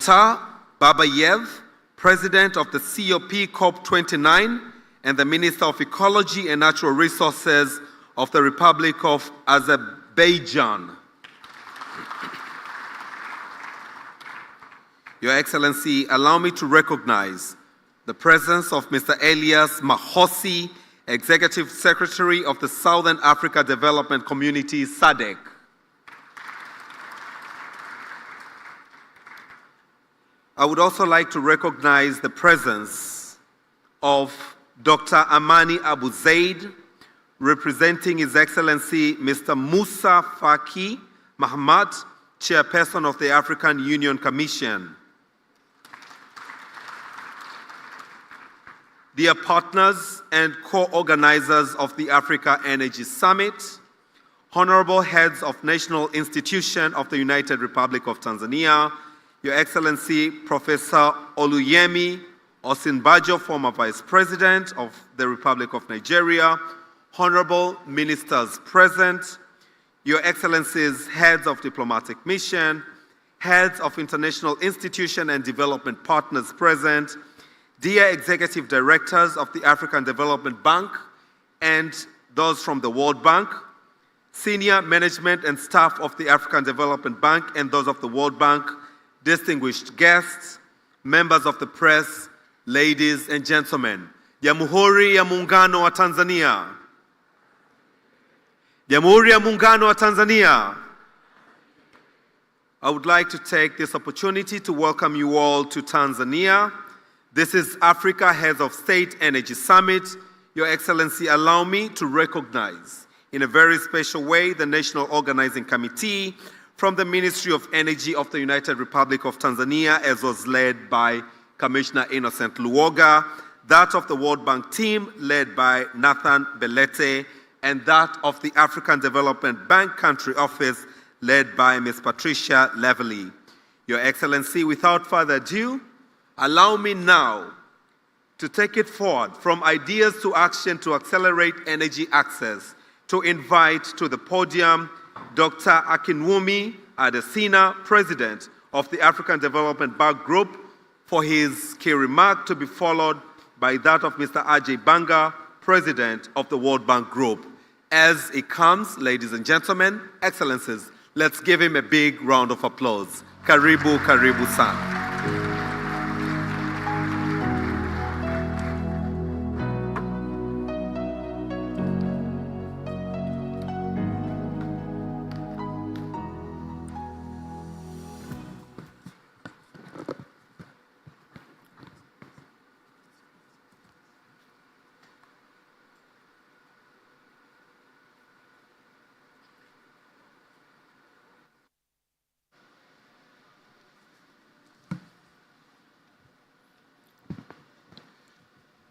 Mukhtar Babayev, President of the COP COP29 and the Minister of Ecology and Natural Resources of the Republic of Azerbaijan. Your Excellency, allow me to recognize the presence of Mr. Elias Mahosi, Executive Secretary of the Southern Africa Development Community, SADC. I would also like to recognize the presence of Dr. Amani Abu Zaid, representing His Excellency Mr. Musa Faki Mahamat, Chairperson of the African Union Commission. Dear partners and co-organizers of the Africa Energy Summit, honorable heads of national institutions of the United Republic of Tanzania, Your Excellency Professor Oluyemi Osinbajo, former Vice President of the Republic of Nigeria, honorable ministers present, Your Excellencies, heads of diplomatic mission, heads of international institution and development partners present, dear executive directors of the African Development Bank and those from the World Bank, senior management and staff of the African Development Bank and those of the World Bank, distinguished guests, members of the press, ladies and gentlemen. Jamhuri ya Muungano wa Tanzania. Jamhuri ya Muungano wa Tanzania. I would like to take this opportunity to welcome you all to Tanzania. This is Africa Heads of State Energy Summit. Your Excellency, allow me to recognize in a very special way the National Organizing Committee from the Ministry of Energy of the United Republic of Tanzania, as was led by Commissioner Innocent Luoga, that of the World Bank team led by Nathan Belete, and that of the African Development Bank Country Office led by Ms. Patricia Levely. Your Excellency, without further ado, allow me now to take it forward from ideas to action to accelerate energy access, to invite to the podium Dr. Akinwumi Adesina, President of the African Development Bank Group, for his key remark, to be followed by that of Mr. Ajay Banga, President of the World Bank Group. As it comes, ladies and gentlemen, Excellencies, let's give him a big round of applause. Karibu, karibu sana.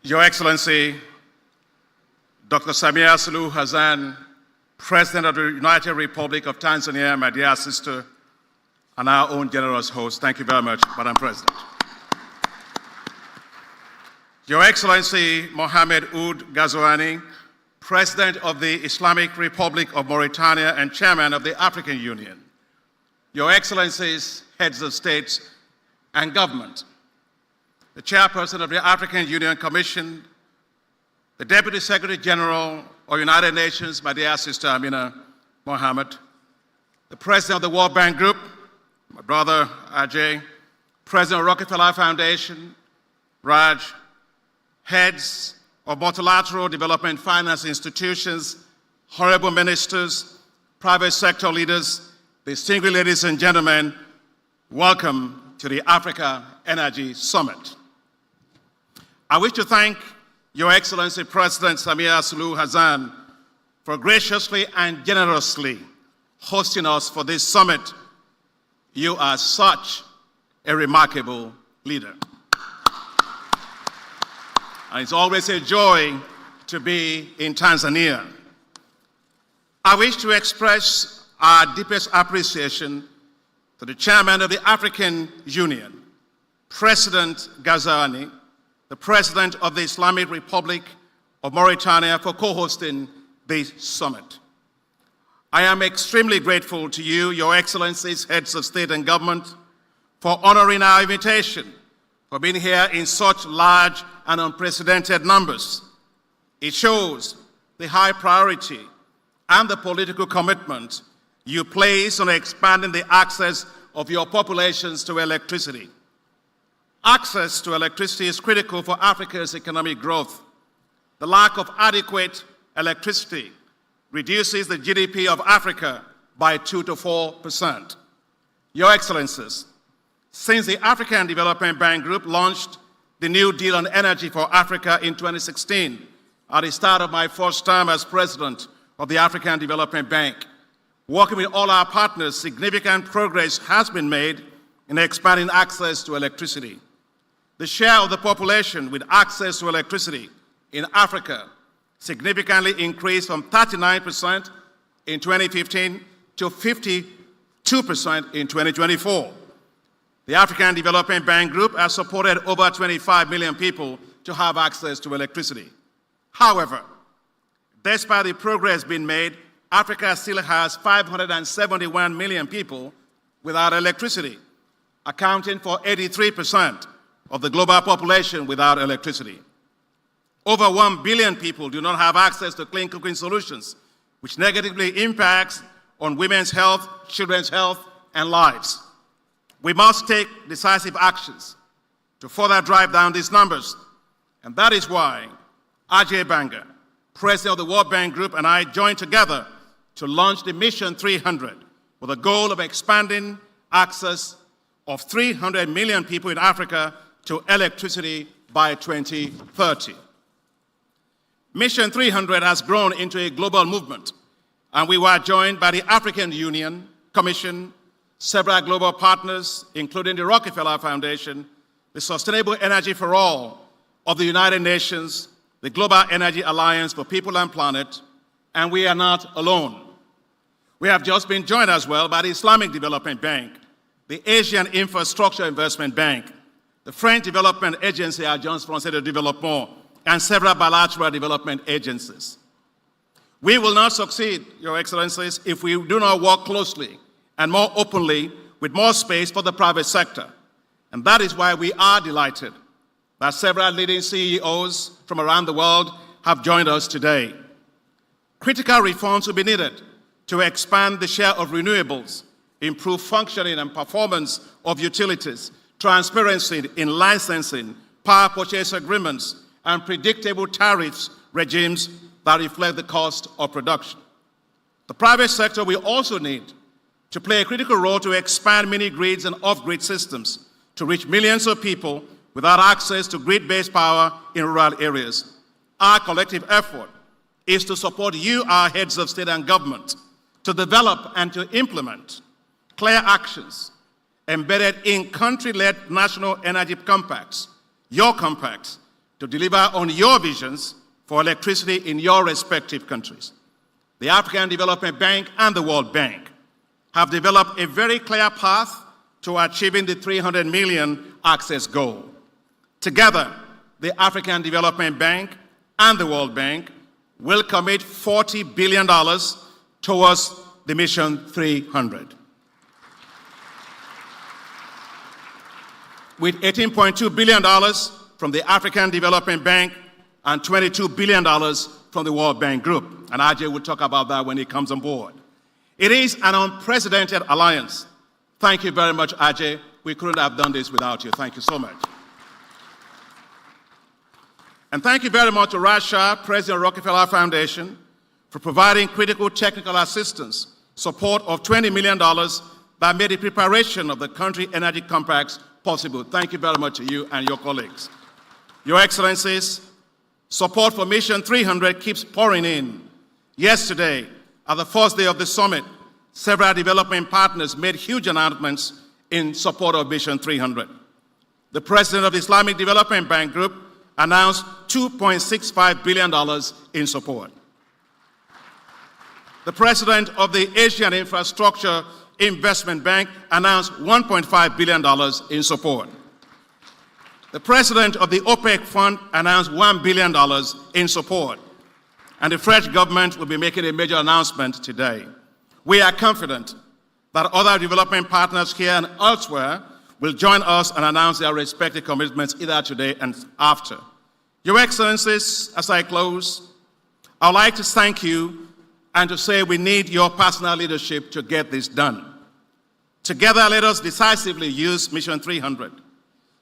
Your Excellency, Dr. Samia Suluhu Hassan, President of the United Republic of Tanzania, my dear sister, and our own generous host. Thank you very much, Madam President. Your Excellency, Mohamed Ould Ghazouani, President of the Islamic Republic of Mauritania and Chairman of the African Union. Your Excellencies, heads of state and government, the Chairperson of the African Union Commission, the Deputy Secretary General of United Nations, my dear sister Amina Mohammed, the President of the World Bank Group, my brother Ajay, President of Rockefeller Foundation, Raj, heads of multilateral development finance institutions, honorable ministers, private sector leaders, distinguished ladies and gentlemen, welcome to the Africa Energy Summit. I wish to thank Your Excellency President Samia Suluhu Hassan for graciously and generously hosting us for this summit. You are such a remarkable leader. And it's always a joy to be in Tanzania. I wish to express our deepest appreciation to the Chairman of the African Union, President Ghazouani, the President of the Islamic Republic of Mauritania, for co-hosting this summit. I am extremely grateful to you, Your Excellencies, heads of state and government, for honoring our invitation, for being here in such large and unprecedented numbers. It shows the high priority and the political commitment you place on expanding the access of your populations to electricity. Access to electricity is critical for Africa's economic growth. The lack of adequate electricity reduces the GDP of Africa by 2 to 4%. Your Excellencies, since the African Development Bank Group launched the New Deal on Energy for Africa in 2016, at the start of my first term as President of the African Development Bank, working with all our partners, significant progress has been made in expanding access to electricity. The share of the population with access to electricity in Africa significantly increased from 39% in 2015 to 52% in 2024. The African Development Bank Group has supported over 25 million people to have access to electricity. However, despite the progress being made, Africa still has 571 million people without electricity, accounting for 83% of the global population without electricity. Over 1 billion people do not have access to clean cooking solutions, which negatively impacts on women's health, children's health, and lives. We must take decisive actions to further drive down these numbers, and that is why Ajay Banga, President of the World Bank Group, and I joined together to launch the Mission 300 with a goal of expanding access of 300 million people in Africa to electricity by 2030. Mission 300 has grown into a global movement, and we were joined by the African Union, Commission, several global partners, including the Rockefeller Foundation, the Sustainable Energy for All of the United Nations, the Global Energy Alliance for People and Planet, and we are not alone. We have just been joined as well by the Islamic Development Bank, the Asian Infrastructure Investment Bank, the French Development Agency, Agence Française de Développement, and several bilateral development agencies. We will not succeed, Your Excellencies, if we do not work closely and more openly with more space for the private sector. And that is why we are delighted that several leading CEOs from around the world have joined us today. Critical reforms will be needed to expand the share of renewables, improve functioning and performance of utilities, transparency in licensing, power purchase agreements, and predictable tariffs regimes that reflect the cost of production. The private sector will also need to play a critical role to expand mini-grids and off-grid systems to reach millions of people without access to grid-based power in rural areas. Our collective effort is to support you, our heads of state and government, to develop and to implement clear actions embedded in country-led national energy compacts, your compacts, to deliver on your visions for electricity in your respective countries. The African Development Bank and the World Bank have developed a very clear path to achieving the 300 million access goal. Together, the African Development Bank and the World Bank will commit $40 billion towards the Mission 300. With $18.2 billion from the African Development Bank and $22 billion from the World Bank Group. And Ajay will talk about that when he comes on board. It is an unprecedented alliance. Thank you very much, Ajay. We couldn't have done this without you. Thank you so much. And thank you very much to Raj Shah, President of Rockefeller Foundation, for providing critical technical assistance, support of $20 million that made the preparation of the country energy compacts possible. Thank you very much to you and your colleagues. Your Excellencies, support for Mission 300 keeps pouring in. Yesterday, at the first day of the summit, several development partners made huge announcements in support of Mission 300. The President of the Islamic Development Bank Group announced $2.65 billion in support. The President of the Asian Infrastructure Investment Bank announced $1.5 billion in support. The President of the OPEC Fund announced $1 billion in support. And the French government will be making a major announcement today. We are confident that other development partners here and elsewhere will join us and announce their respective commitments either today and after. Your Excellencies, as I close, I'd like to thank you and to say we need your personal leadership to get this done. Together, let us decisively use Mission 300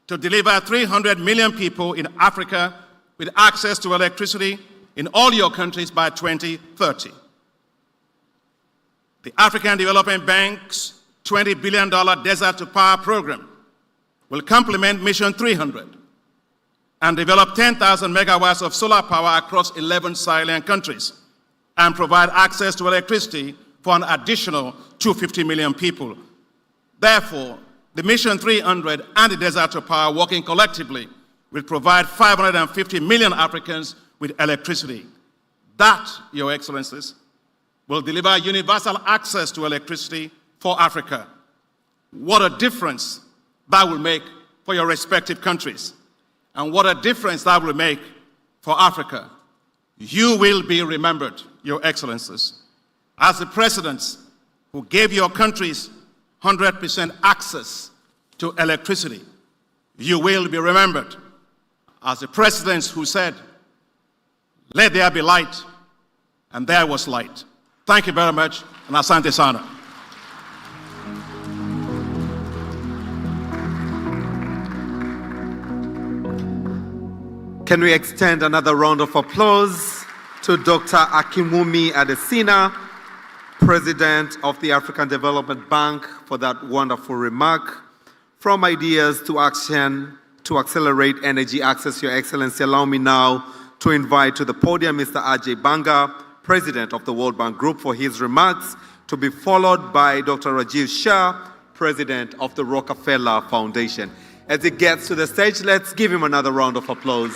to deliver 300 million people in Africa with access to electricity in all your countries by 2030. The African Development Bank's $20 billion Desert to Power program will complement Mission 300 and develop 10,000 megawatts of solar power across 11 Sahelian countries and provide access to electricity for an additional 250 million people. Therefore, the Mission 300 and the Desert to Power working collectively will provide 550 million Africans with electricity. That, Your Excellencies, will deliver universal access to electricity for Africa. What a difference that will make for your respective countries, and what a difference that will make for Africa. You will be remembered, Your Excellencies, as the presidents who gave your countries 100% access to electricity. You will be remembered as the presidents who said, "Let there be light," and there was light. Thank you very much, and asante sana. Can we extend another round of applause to Dr. Akinwumi Adesina, President of the African Development Bank, for that wonderful remark. From ideas to action to accelerate energy access, Your Excellency, allow me now to invite to the podium Mr. Ajay Banga, President of the World Bank Group, for his remarks, to be followed by Dr. Rajiv Shah, President of the Rockefeller Foundation. As he gets to the stage, let's give him another round of applause.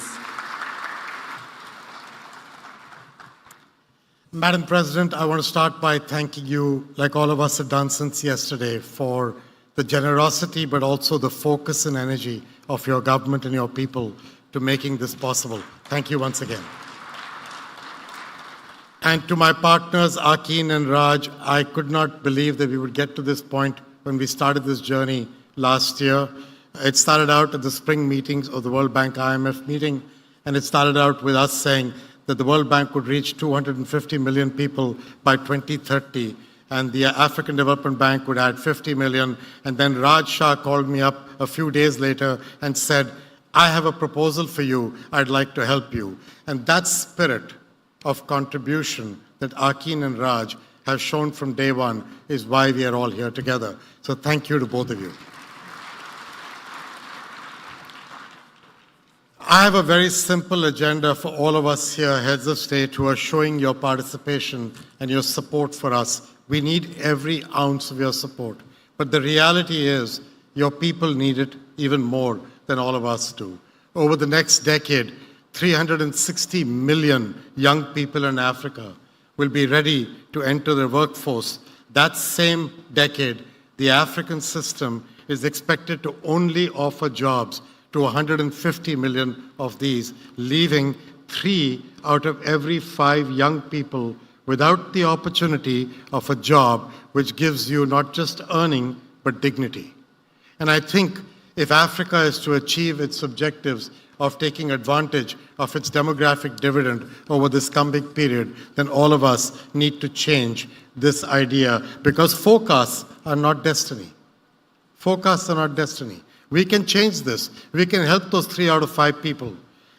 Madam President, I want to start by thanking you, like all of us have done since yesterday, for the generosity but also the focus and energy of your government and your people to making this possible. Thank you once again. And to my partners, Akin and Raj, I could not believe that we would get to this point when we started this journey last year. It started out at the spring meetings of the World Bank IMF meeting, and it started out with us saying that the World Bank would reach 250 million people by 2030, and the African Development Bank would add 50 million. And then Raj Shah called me up a few days later and said, "I have a proposal for you. I'd like to help you." And that spirit of contribution that Akin and Raj have shown from day one is why we are all here together. So thank you to both of you. I have a very simple agenda for all of us here, heads of state, who are showing your participation and your support for us. We need every ounce of your support. But the reality is, your people need it even more than all of us do. Over the next decade, 360 million young people in Africa will be ready to enter the workforce. That same decade, the African system is expected to only offer jobs to 150 million of these, leaving 3 out of every 5 young people without the opportunity of a job which gives you not just earning, but dignity. And I think if Africa is to achieve its objectives of taking advantage of its demographic dividend over this coming period, then all of us need to change this idea, because forecasts are not destiny. Forecasts are not destiny. We can change this. We can help those 3 out of 5 people.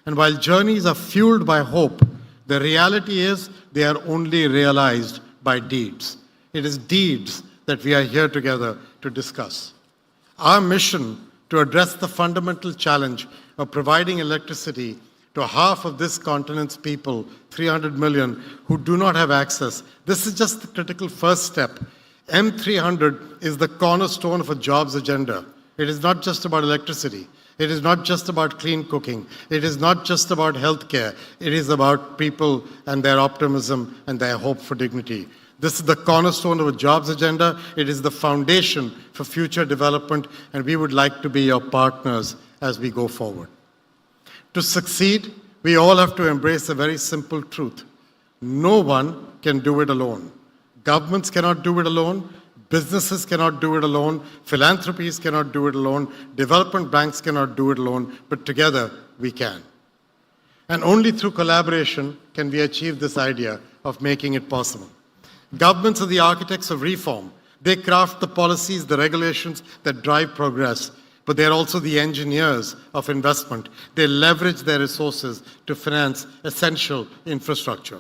And while journeys are fueled by hope, the reality is they are only realized by deeds. It is deeds that we are here together to discuss. Our mission to address the fundamental challenge of providing electricity to half of this continent's people, 300 million, who do not have access. This is just the critical first step. M300 is the cornerstone of a jobs agenda. It is not just about electricity. It is not just about clean cooking. It is not just about healthcare. It is about people and their optimism and their hope for dignity. This is the cornerstone of a jobs agenda. It is the foundation for future development, and we would like to be your partners as we go forward. To succeed, we all have to embrace a very simple truth. No one can do it alone. Governments cannot do it alone. Businesses cannot do it alone. Philanthropies cannot do it alone. Development banks cannot do it alone. But together, we can. And only through collaboration can we achieve this idea of making it possible. Governments are the architects of reform. They craft the policies, the regulations that drive progress, but they're also the engineers of investment. They leverage their resources to finance essential infrastructure.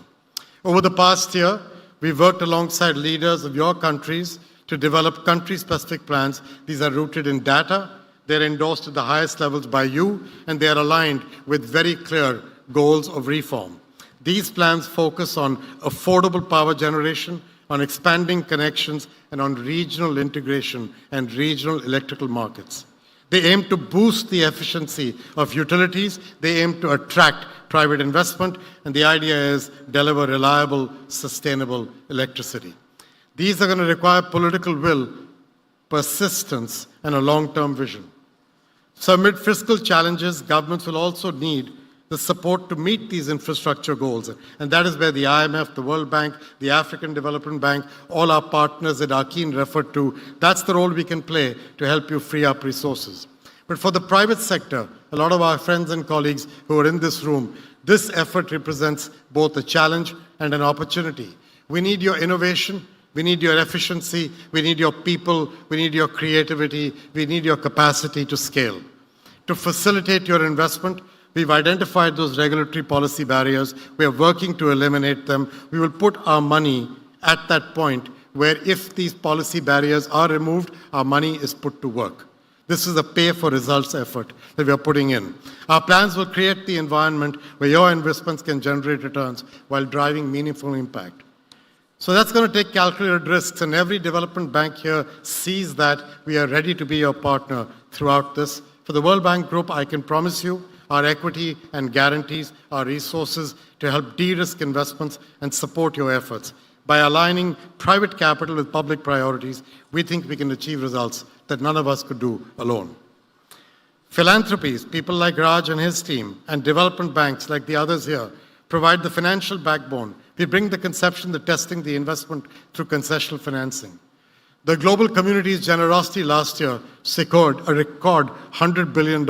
Over the past year, we've worked alongside leaders of your countries to develop country-specific plans. These are rooted in data, they're endorsed at the highest levels by you, and they are aligned with very clear goals of reform. These plans focus on affordable power generation, on expanding connections, and on regional integration and regional electrical markets. They aim to boost the efficiency of utilities, they aim to attract private investment, and the idea is deliver reliable, sustainable electricity. These are going to require political will, persistence, and a long-term vision. So amid fiscal challenges, governments will also need the support to meet these infrastructure goals. And that is where the IMF, the World Bank, the African Development Bank, all our partners that Akin referred to, that's the role we can play to help you free up resources. But for the private sector, a lot of our friends and colleagues who are in this room, this effort represents both a challenge and an opportunity. We need your innovation, we need your efficiency, we need your people, we need your creativity, we need your capacity to scale. To facilitate your investment, we've identified those regulatory policy barriers. We are working to eliminate them. We will put our money at that point where if these policy barriers are removed, our money is put to work. This is a pay-for-results effort that we are putting in. Our plans will create the environment where your investments can generate returns while driving meaningful impact. So that's going to take calculated risks, and every development bank here sees that we are ready to be your partner throughout this. For the World Bank Group, I can promise you our equity and guarantees, our resources to help de-risk investments and support your efforts. By aligning private capital with public priorities, we think we can achieve results that none of us could do alone. Philanthropies, people like Raj and his team, and development banks like the others here, provide the financial backbone. We bring the conception, the testing, the investment through concessional financing. The global community's generosity last year secured a record $100 billion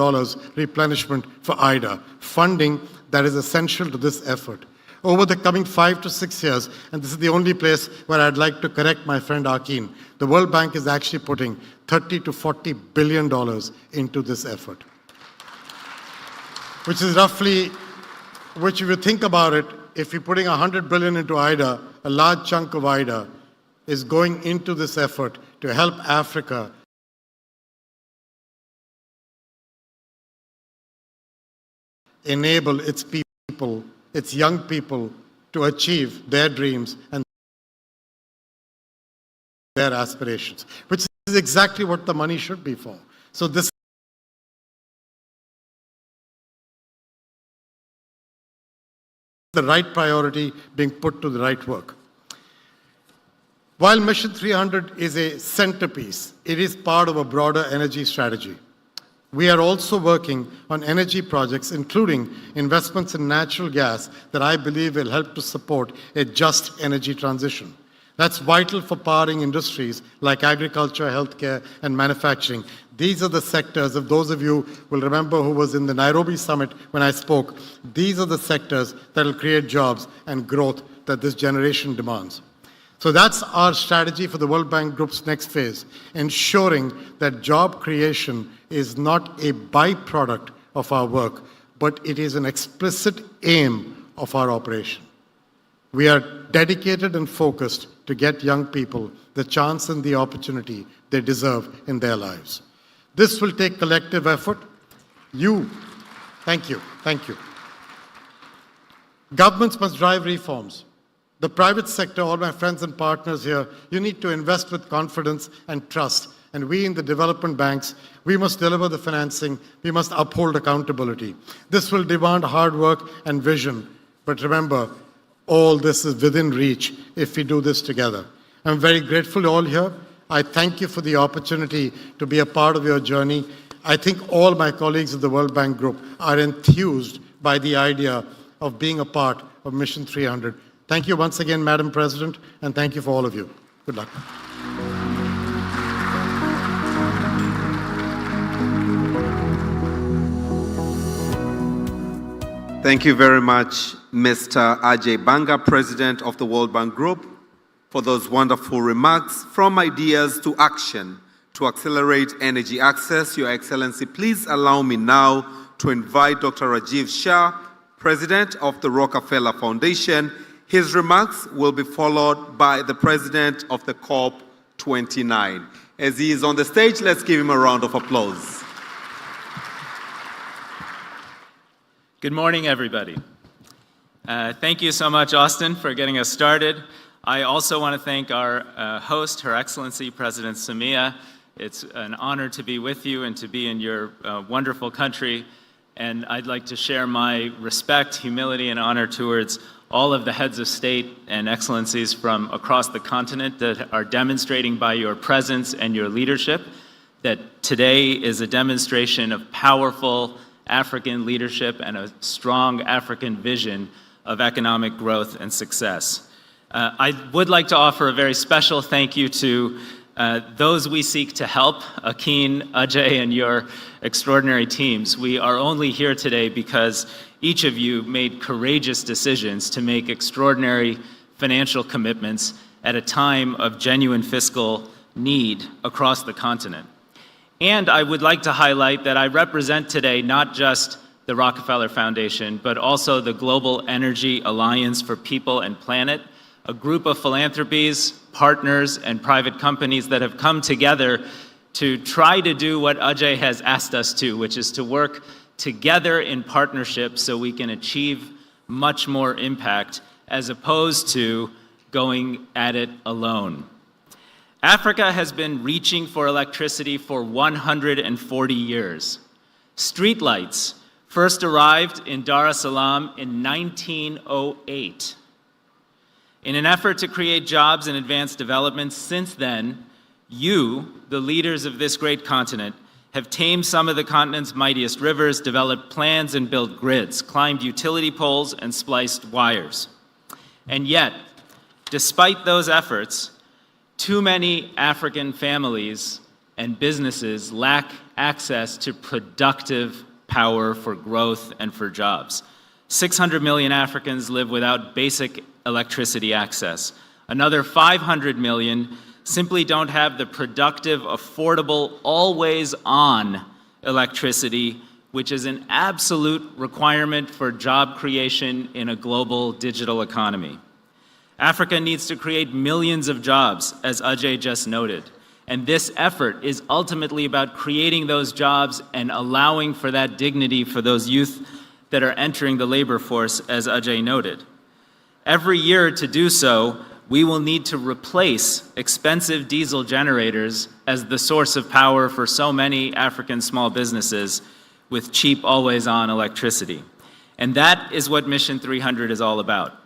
replenishment for IDA, funding that is essential to this effort. Over the coming 5 to 6 years, and this is the only place where I'd like to correct my friend Akin, the World Bank is actually putting $30 to $40 billion into this effort. Which is roughly, which if you think about it, if you're putting $100 billion into IDA, a large chunk of IDA is going into this effort to help Africa enable its people, its young people, to achieve their dreams and their aspirations, which is exactly what the money should be for. So this is the right priority being put to the right work. While Mission 300 is a centerpiece, it is part of a broader energy strategy. We are also working on energy projects, including investments in natural gas that I believe will help to support a just energy transition. That's vital for powering industries like agriculture, healthcare, and manufacturing. These are the sectors, if those of you will remember who was in the Nairobi summit when I spoke, these are the sectors that will create jobs and growth that this generation demands. So that's our strategy for the World Bank Group's next phase, ensuring that job creation is not a byproduct of our work, but it is an explicit aim of our operation. We are dedicated and focused to get young people the chance and the opportunity they deserve in their lives. This will take collective effort. Thank you. Governments must drive reforms. The private sector, all my friends and partners here, you need to invest with confidence and trust. And we in the development banks, we must deliver the financing, we must uphold accountability. This will demand hard work and vision. But remember, all this is within reach if we do this together. I'm very grateful to all here. I thank you for the opportunity to be a part of your journey. I think all my colleagues of the World Bank Group are enthused by the idea of being a part of Mission 300. Thank you once again, Madam President, and thank you for all of you. Good luck. Thank you very much, Mr. Ajay Banga, President of the World Bank Group, for those wonderful remarks. From ideas to action to accelerate energy access, Your Excellency, please allow me now to invite Dr. Rajiv Shah, President of the Rockefeller Foundation. His remarks will be followed by the President of the COP29. As he is on the stage, let's give him a round of applause. Good morning, everybody. Thank you so much, Austin, for getting us started. I also want to thank our host, Her Excellency President Samia. It's an honor to be with you and to be in your wonderful country. And I'd like to share my respect, humility, and honor towards all of the heads of state and excellencies from across the continent that are demonstrating by your presence and your leadership that today is a demonstration of powerful African leadership and a strong African vision of economic growth and success. I would like to offer a very special thank you to those we seek to help, Akin, Ajay, and your extraordinary teams. We are only here today because each of you made courageous decisions to make extraordinary financial commitments at a time of genuine fiscal need across the continent. And I would like to highlight that I represent today not just the Rockefeller Foundation, but also the Global Energy Alliance for People and Planet, a group of philanthropies, partners, and private companies that have come together to try to do what Ajay has asked us to, which is to work together in partnership so we can achieve much more impact as opposed to going at it alone. Africa has been reaching for electricity for 140 years. Streetlights first arrived in Dar es Salaam in 1908. In an effort to create jobs and advance development since then, you, the leaders of this great continent, have tamed some of the continent's mightiest rivers, developed plans and built grids, climbed utility poles and spliced wires. And yet, despite those efforts, too many African families and businesses lack access to productive power for growth and for jobs. 600 million Africans live without basic electricity access. Another 500 million simply don't have the productive, affordable, always-on electricity, which is an absolute requirement for job creation in a global digital economy. Africa needs to create millions of jobs, as Ajay just noted. And this effort is ultimately about creating those jobs and allowing for that dignity for those youth that are entering the labor force, as Ajay noted. Every year to do so, we will need to replace expensive diesel generators as the source of power for so many African small businesses with cheap, always-on electricity. And that is what Mission 300 is all about.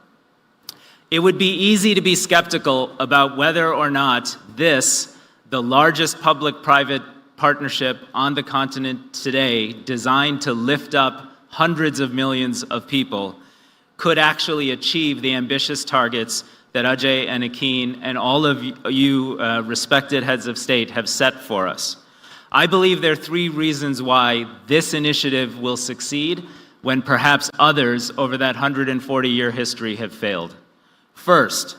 It would be easy to be skeptical about whether or not this, the largest public-private partnership on the continent today, designed to lift up hundreds of millions of people, could actually achieve the ambitious targets that Ajay and Akin and all of you respected heads of state have set for us. I believe there are three reasons why this initiative will succeed when perhaps others over that 140-year history have failed. First,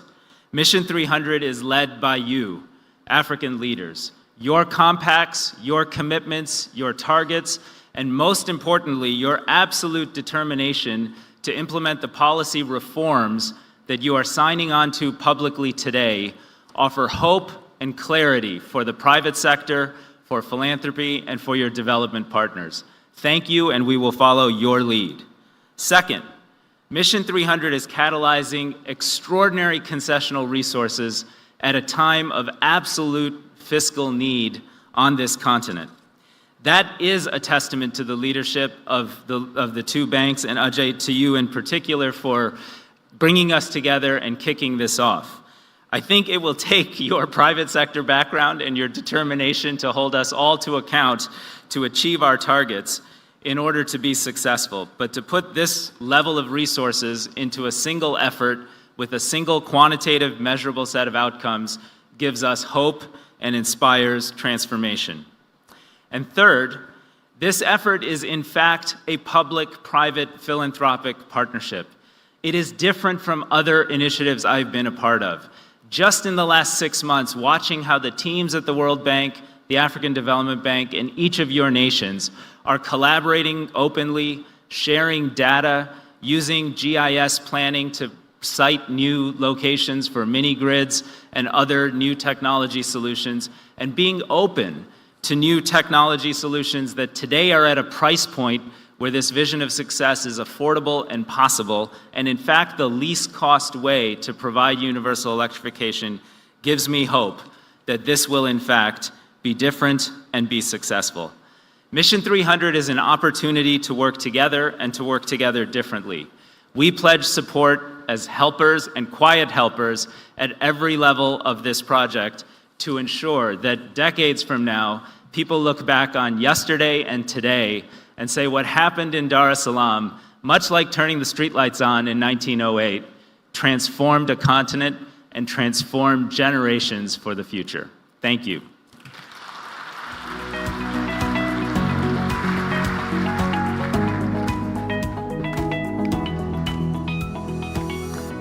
Mission 300 is led by you, African leaders. Your compacts, your commitments, your targets, and most importantly, your absolute determination to implement the policy reforms that you are signing on to publicly today offer hope and clarity for the private sector, for philanthropy, and for your development partners. Thank you, and we will follow your lead. Second, Mission 300 is catalyzing extraordinary concessional resources at a time of absolute fiscal need on this continent. That is a testament to the leadership of the two banks, and Ajay, to you in particular, for bringing us together and kicking this off. I think it will take your private sector background and your determination to hold us all to account to achieve our targets in order to be successful. But to put this level of resources into a single effort with a single quantitative, measurable set of outcomes gives us hope and inspires transformation. And third, This effort is, in fact, a public-private philanthropic partnership. It is different from other initiatives I've been a part of. Just in the last 6 months, watching how the teams at the World Bank, the African Development Bank, and each of your nations are collaborating openly, sharing data, using GIS planning to site new locations for mini-grids and other new technology solutions, and being open to new technology solutions that today are at a price point where this vision of success is affordable and possible, and in fact, the least cost way to provide universal electrification gives me hope that this will in fact be different and be successful. Mission 300 is an opportunity to work together and to work together differently. We pledge support as helpers and quiet helpers at every level of this project to ensure that decades from now, people look back on yesterday and today and say what happened in Dar es Salaam, much like turning the streetlights on in 1908, transformed a continent and transformed generations for the future. Thank you.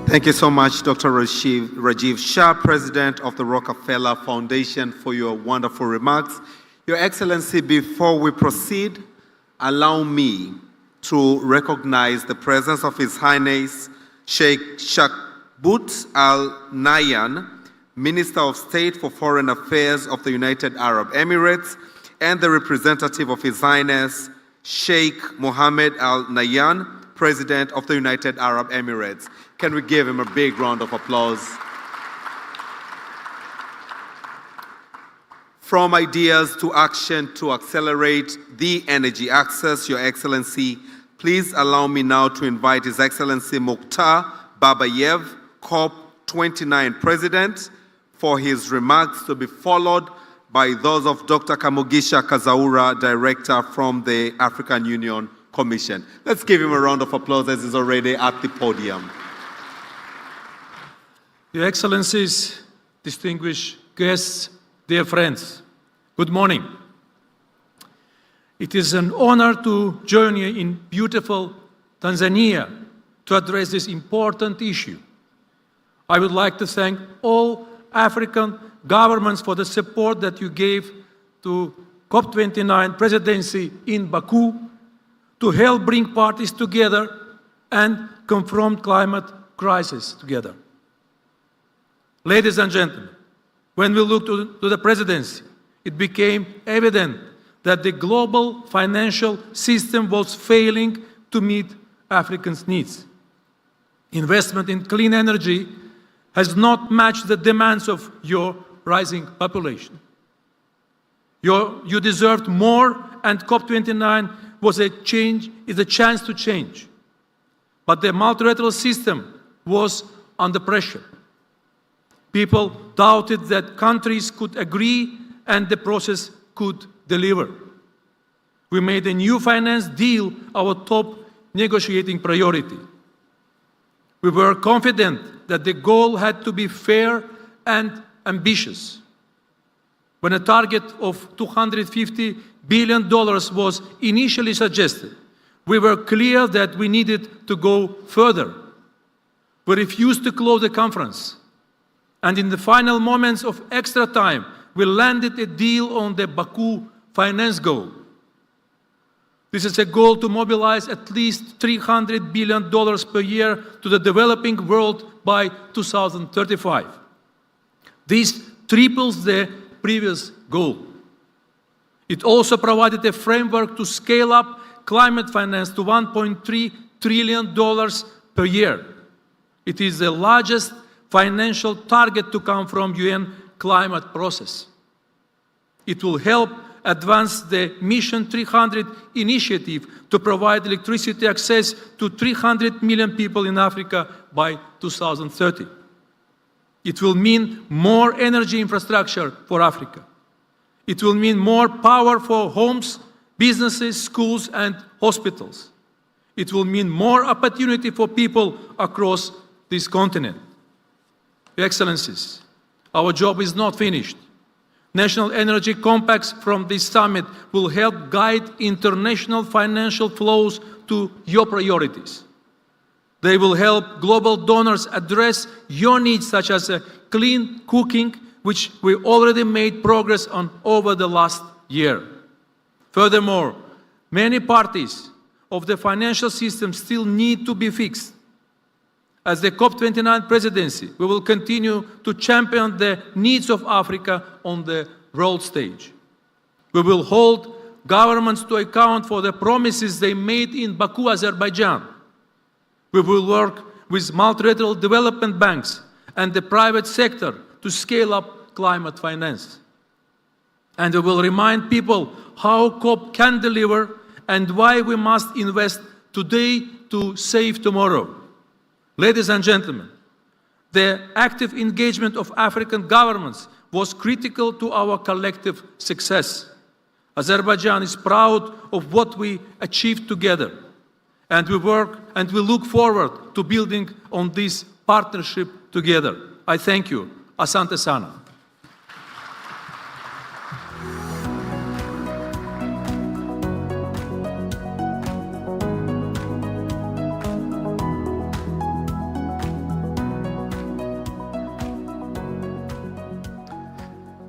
Thank you so much, Dr. Rajiv Shah, President of the Rockefeller Foundation, for your wonderful remarks. Your Excellency, before we proceed, allow me to recognize the presence of His Highness Sheikh Shakbout Al Nahyan, Minister of State for Foreign Affairs of the United Arab Emirates, and the representative of His Highness Sheikh Mohammed Al Nahyan, President of the United Arab Emirates. Can we give him a big round of applause? From ideas to action to accelerate the energy access, Your Excellency, please allow me now to invite His Excellency Mukhtar Babayev, COP29 President, for his remarks, to be followed by those of Dr. Kamugisha Kazaura, Director from the African Union Commission. Let's give him a round of applause as he's already at the podium. Your Excellencies, distinguished guests, dear friends, good morning. It is an honor to join you in beautiful Tanzania to address this important issue. I would like to thank all African governments for the support that you gave to COP29 presidency in Baku to help bring parties together and confront climate crisis together. Ladies and gentlemen, when we looked to the presidency, it became evident that the global financial system was failing to meet Africans' needs. Investment in clean energy has not matched the demands of your rising population. You deserved more, and COP29 is a chance to change. But the multilateral system was under pressure. People doubted that countries could agree and the process could deliver. We made a new finance deal our top negotiating priority. We were confident that the goal had to be fair and ambitious. When a target of $250 billion was initially suggested, we were clear that we needed to go further. We refused to close the conference. And in the final moments of extra time, we landed a deal on the Baku finance goal. This is a goal to mobilize at least $300 billion per year to the developing world by 2035. This triples the previous goal. It also provided a framework to scale up climate finance to $1.3 trillion per year. It is the largest financial target to come from UN climate process. It will help advance the Mission 300 initiative to provide electricity access to 300 million people in Africa by 2030. It will mean more energy infrastructure for Africa. It will mean more power for homes, businesses, schools, and hospitals. It will mean more opportunity for people across this continent. Your Excellencies, our job is not finished. National energy compacts from this summit will help guide international financial flows to your priorities. They will help global donors address your needs, such as clean cooking, which we already made progress on over the last year. Furthermore, many parties of the financial system still need to be fixed. As the COP29 presidency, we will continue to champion the needs of Africa on the world stage. We will hold governments to account for the promises they made in Baku, Azerbaijan. We will work with multilateral development banks and the private sector to scale up climate finance. And we will remind people how COP can deliver and why we must invest today to save tomorrow. Ladies and gentlemen, the active engagement of African governments was critical to our collective success. Azerbaijan is proud of what we achieved together, and we look forward to building on this partnership together. I thank you. Asante sana.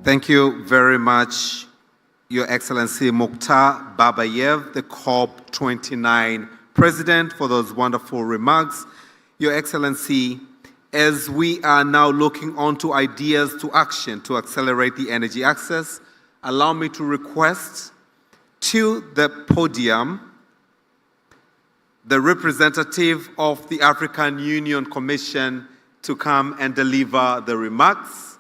Thank you very much, Your Excellency Mukhtar Babayev, the COP29 President, for those wonderful remarks. Your Excellency, as we are now looking on to ideas to action to accelerate the energy access, allow me to request to the podium the representative of the African Union Commission to come and deliver the remarks,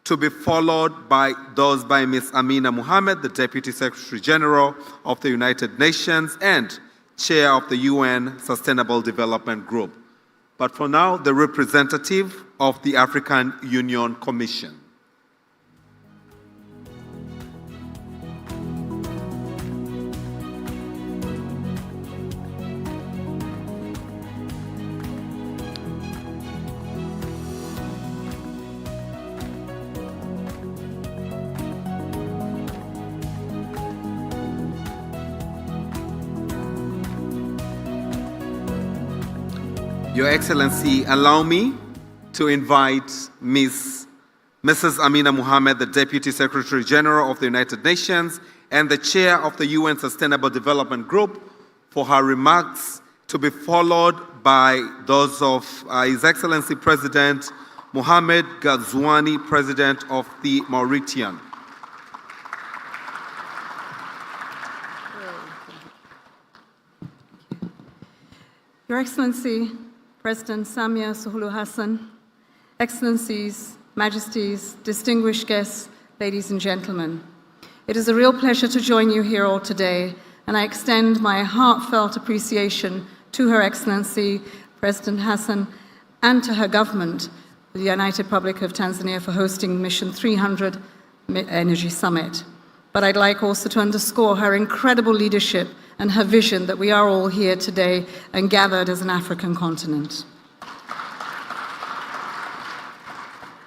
to be followed by those by Ms. Amina Mohammed, the Deputy Secretary General of the United Nations and Chair of the UN Sustainable Development Group. But for now, the representative of the African Union Commission. Your Excellency, allow me to invite Mrs. Amina Mohammed, the Deputy Secretary General of the United Nations and the Chair of the UN Sustainable Development Group, for her remarks, to be followed by those of His Excellency President Mohamed Ghazouani, President of the Mauritian. Your Excellency, President Samia Suluhu Hassan, Excellencies, Majesties, distinguished guests, ladies and gentlemen. It is a real pleasure to join you here all today, and I extend my heartfelt appreciation to Her Excellency, President Hassan, and to her government, the United Republic of Tanzania, for hosting Mission 300 Energy Summit. But I'd like also to underscore her incredible leadership and her vision that we are all here today and gathered as an African continent.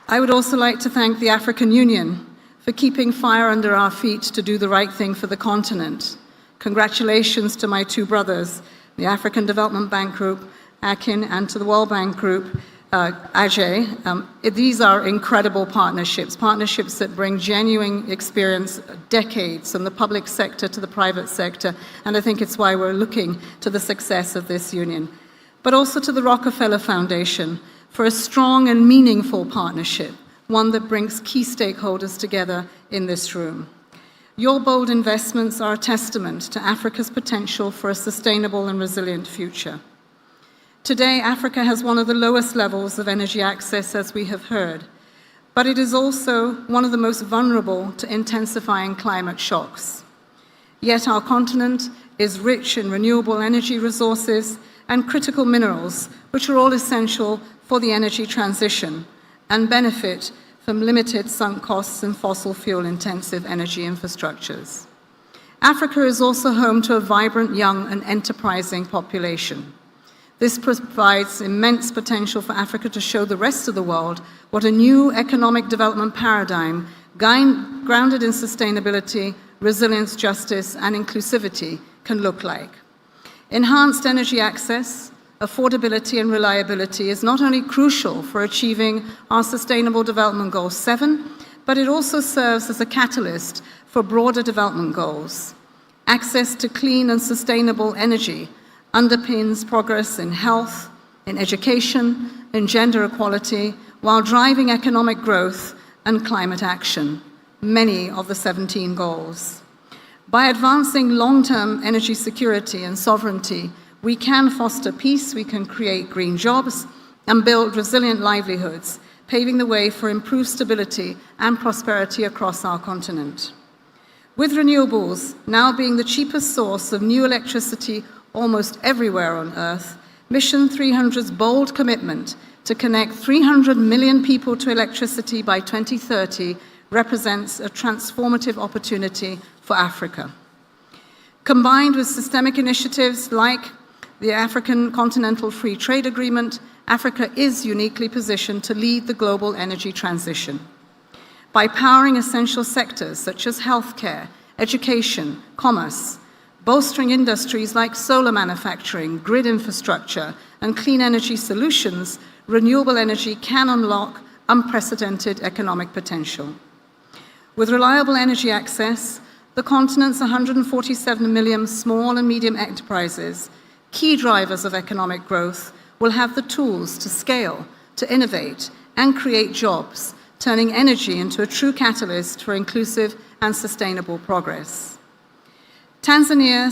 I would also like to thank the African Union for keeping fire under our feet to do the right thing for the continent. Congratulations to my two brothers, the African Development Bank Group, AKIN, and to the World Bank Group, Ajay. These are incredible partnerships that bring genuine experience, decades, from the public sector to the private sector, and I think it's why we're looking to the success of this union. But also to the Rockefeller Foundation for a strong and meaningful partnership, one that brings key stakeholders together in this room. Your bold investments are a testament to Africa's potential for a sustainable and resilient future. Today, Africa has one of the lowest levels of energy access, as we have heard, but it is also one of the most vulnerable to intensifying climate shocks. Yet our continent is rich in renewable energy resources and critical minerals, which are all essential for the energy transition and benefit from limited sunk costs in fossil fuel-intensive energy infrastructures. Africa is also home to a vibrant, young, and enterprising population. This provides immense potential for Africa to show the rest of the world what a new economic development paradigm grounded in sustainability, resilience, justice, and inclusivity can look like. Enhanced energy access, affordability, and reliability is not only crucial for achieving our Sustainable Development Goal 7, but it also serves as a catalyst for broader development goals. Access to clean and sustainable energy underpins progress in health, in education, in gender equality, while driving economic growth and climate action, many of the 17 goals. By advancing long-term energy security and sovereignty, we can foster peace, we can create green jobs, and build resilient livelihoods, paving the way for improved stability and prosperity across our continent. With renewables now being the cheapest source of new electricity almost everywhere on Earth, Mission 300's bold commitment to connect 300 million people to electricity by 2030 represents a transformative opportunity for Africa. Combined with systemic initiatives like the African Continental Free Trade Agreement, Africa is uniquely positioned to lead the global energy transition. By powering essential sectors such as healthcare, education, commerce, bolstering industries like solar manufacturing, grid infrastructure, and clean energy solutions, renewable energy can unlock unprecedented economic potential. With reliable energy access, the continent's 147 million small and medium enterprises, key drivers of economic growth, will have the tools to scale, to innovate, and create jobs, turning energy into a true catalyst for inclusive and sustainable progress. Tanzania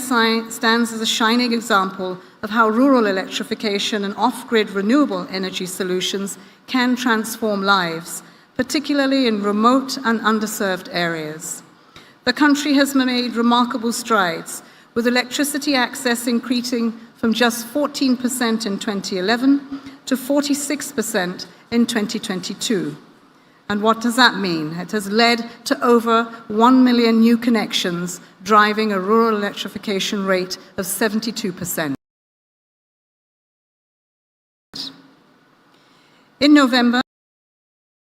stands as a shining example of how rural electrification and off-grid renewable energy solutions can transform lives, particularly in remote and underserved areas. The country has made remarkable strides, with electricity access increasing from just 14% in 2011 to 46% in 2022. And what does that mean? It has led to over 1 million new connections, driving a rural electrification rate of 72%. In November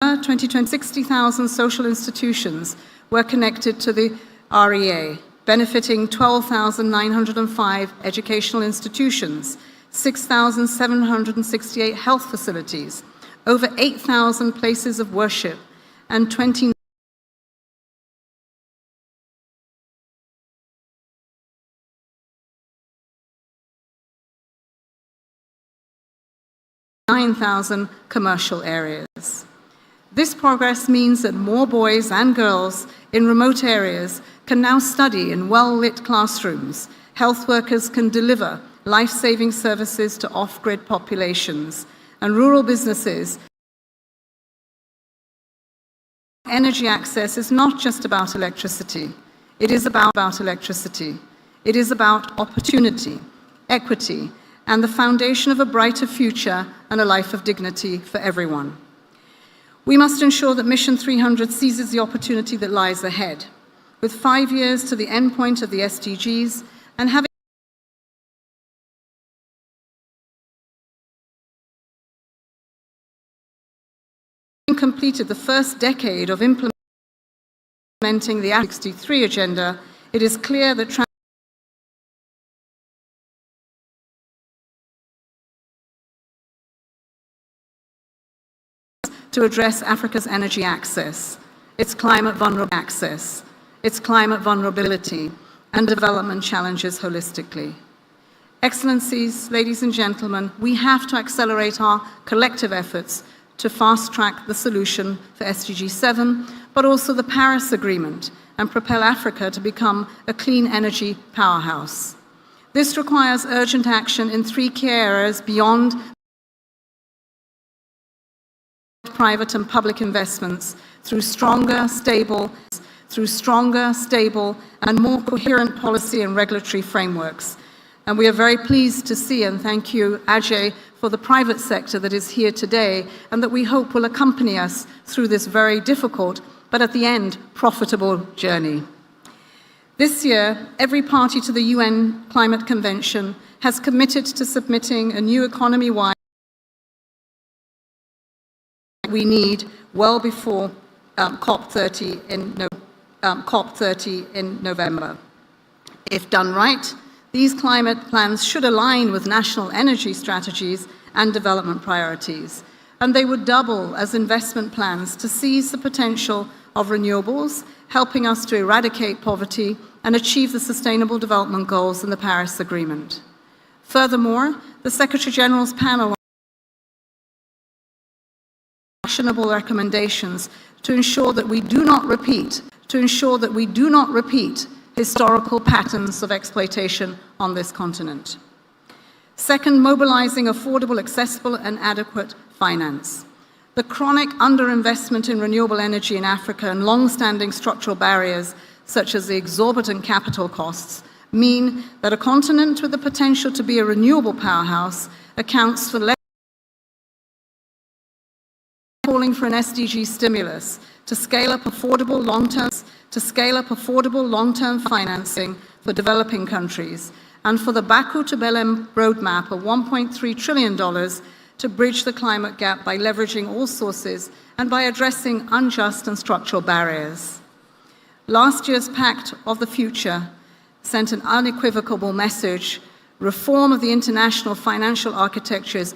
2020, 60,000 social institutions were connected to the REA, benefiting 12,905 educational institutions, 6,768 health facilities, over 8,000 places of worship, and 29,000 commercial areas. This progress means that more boys and girls in remote areas can now study in well-lit classrooms. Health workers can deliver life-saving services to off-grid populations, and rural businesses. Energy access is not just about electricity. It is about electricity. It is about opportunity, equity, and the foundation of a brighter future and a life of dignity for everyone. We must ensure that Mission 300 seizes the opportunity that lies ahead. With 5 years to the endpoint of the SDGs and having completed the first decade of implementing the 63 agenda, it is clear that to address Africa's energy access, its climate vulnerability, and development challenges holistically. Excellencies, ladies and gentlemen, we have to accelerate our collective efforts to fast-track the solution for SDG 7, but also the Paris Agreement, and propel Africa to become a clean energy powerhouse. This requires urgent action in 3 key areas beyond private and public investments through stronger, stable, and more coherent policy and regulatory frameworks. And we are very pleased to see, and thank you, Ajay, for the private sector that is here today, and that we hope will accompany us through this very difficult, but at the end, profitable journey. This year, every party to the UN Climate Convention has committed to submitting a new economy-wide we need well before COP30 in November. If done right, these climate plans should align with national energy strategies and development priorities, and they would double as investment plans to seize the potential of renewables, helping us to eradicate poverty and achieve the Sustainable Development Goals in the Paris Agreement. Furthermore, the Secretary-General's panel on actionable recommendations to ensure that we do not repeat historical patterns of exploitation on this continent. Second, mobilizing affordable, accessible, and adequate finance. The chronic underinvestment in renewable energy in Africa and long-standing structural barriers, such as the exorbitant capital costs, mean that a continent with the potential to be a renewable powerhouse accounts for less. Calling for an SDG stimulus to scale up affordable long-term financing for developing countries, and for the Baku to Belém roadmap of $1.3 trillion to bridge the climate gap by leveraging all sources and by addressing unjust and structural barriers. Last year's Pact of the Future sent an unequivocal message: reform of the international financial architecture is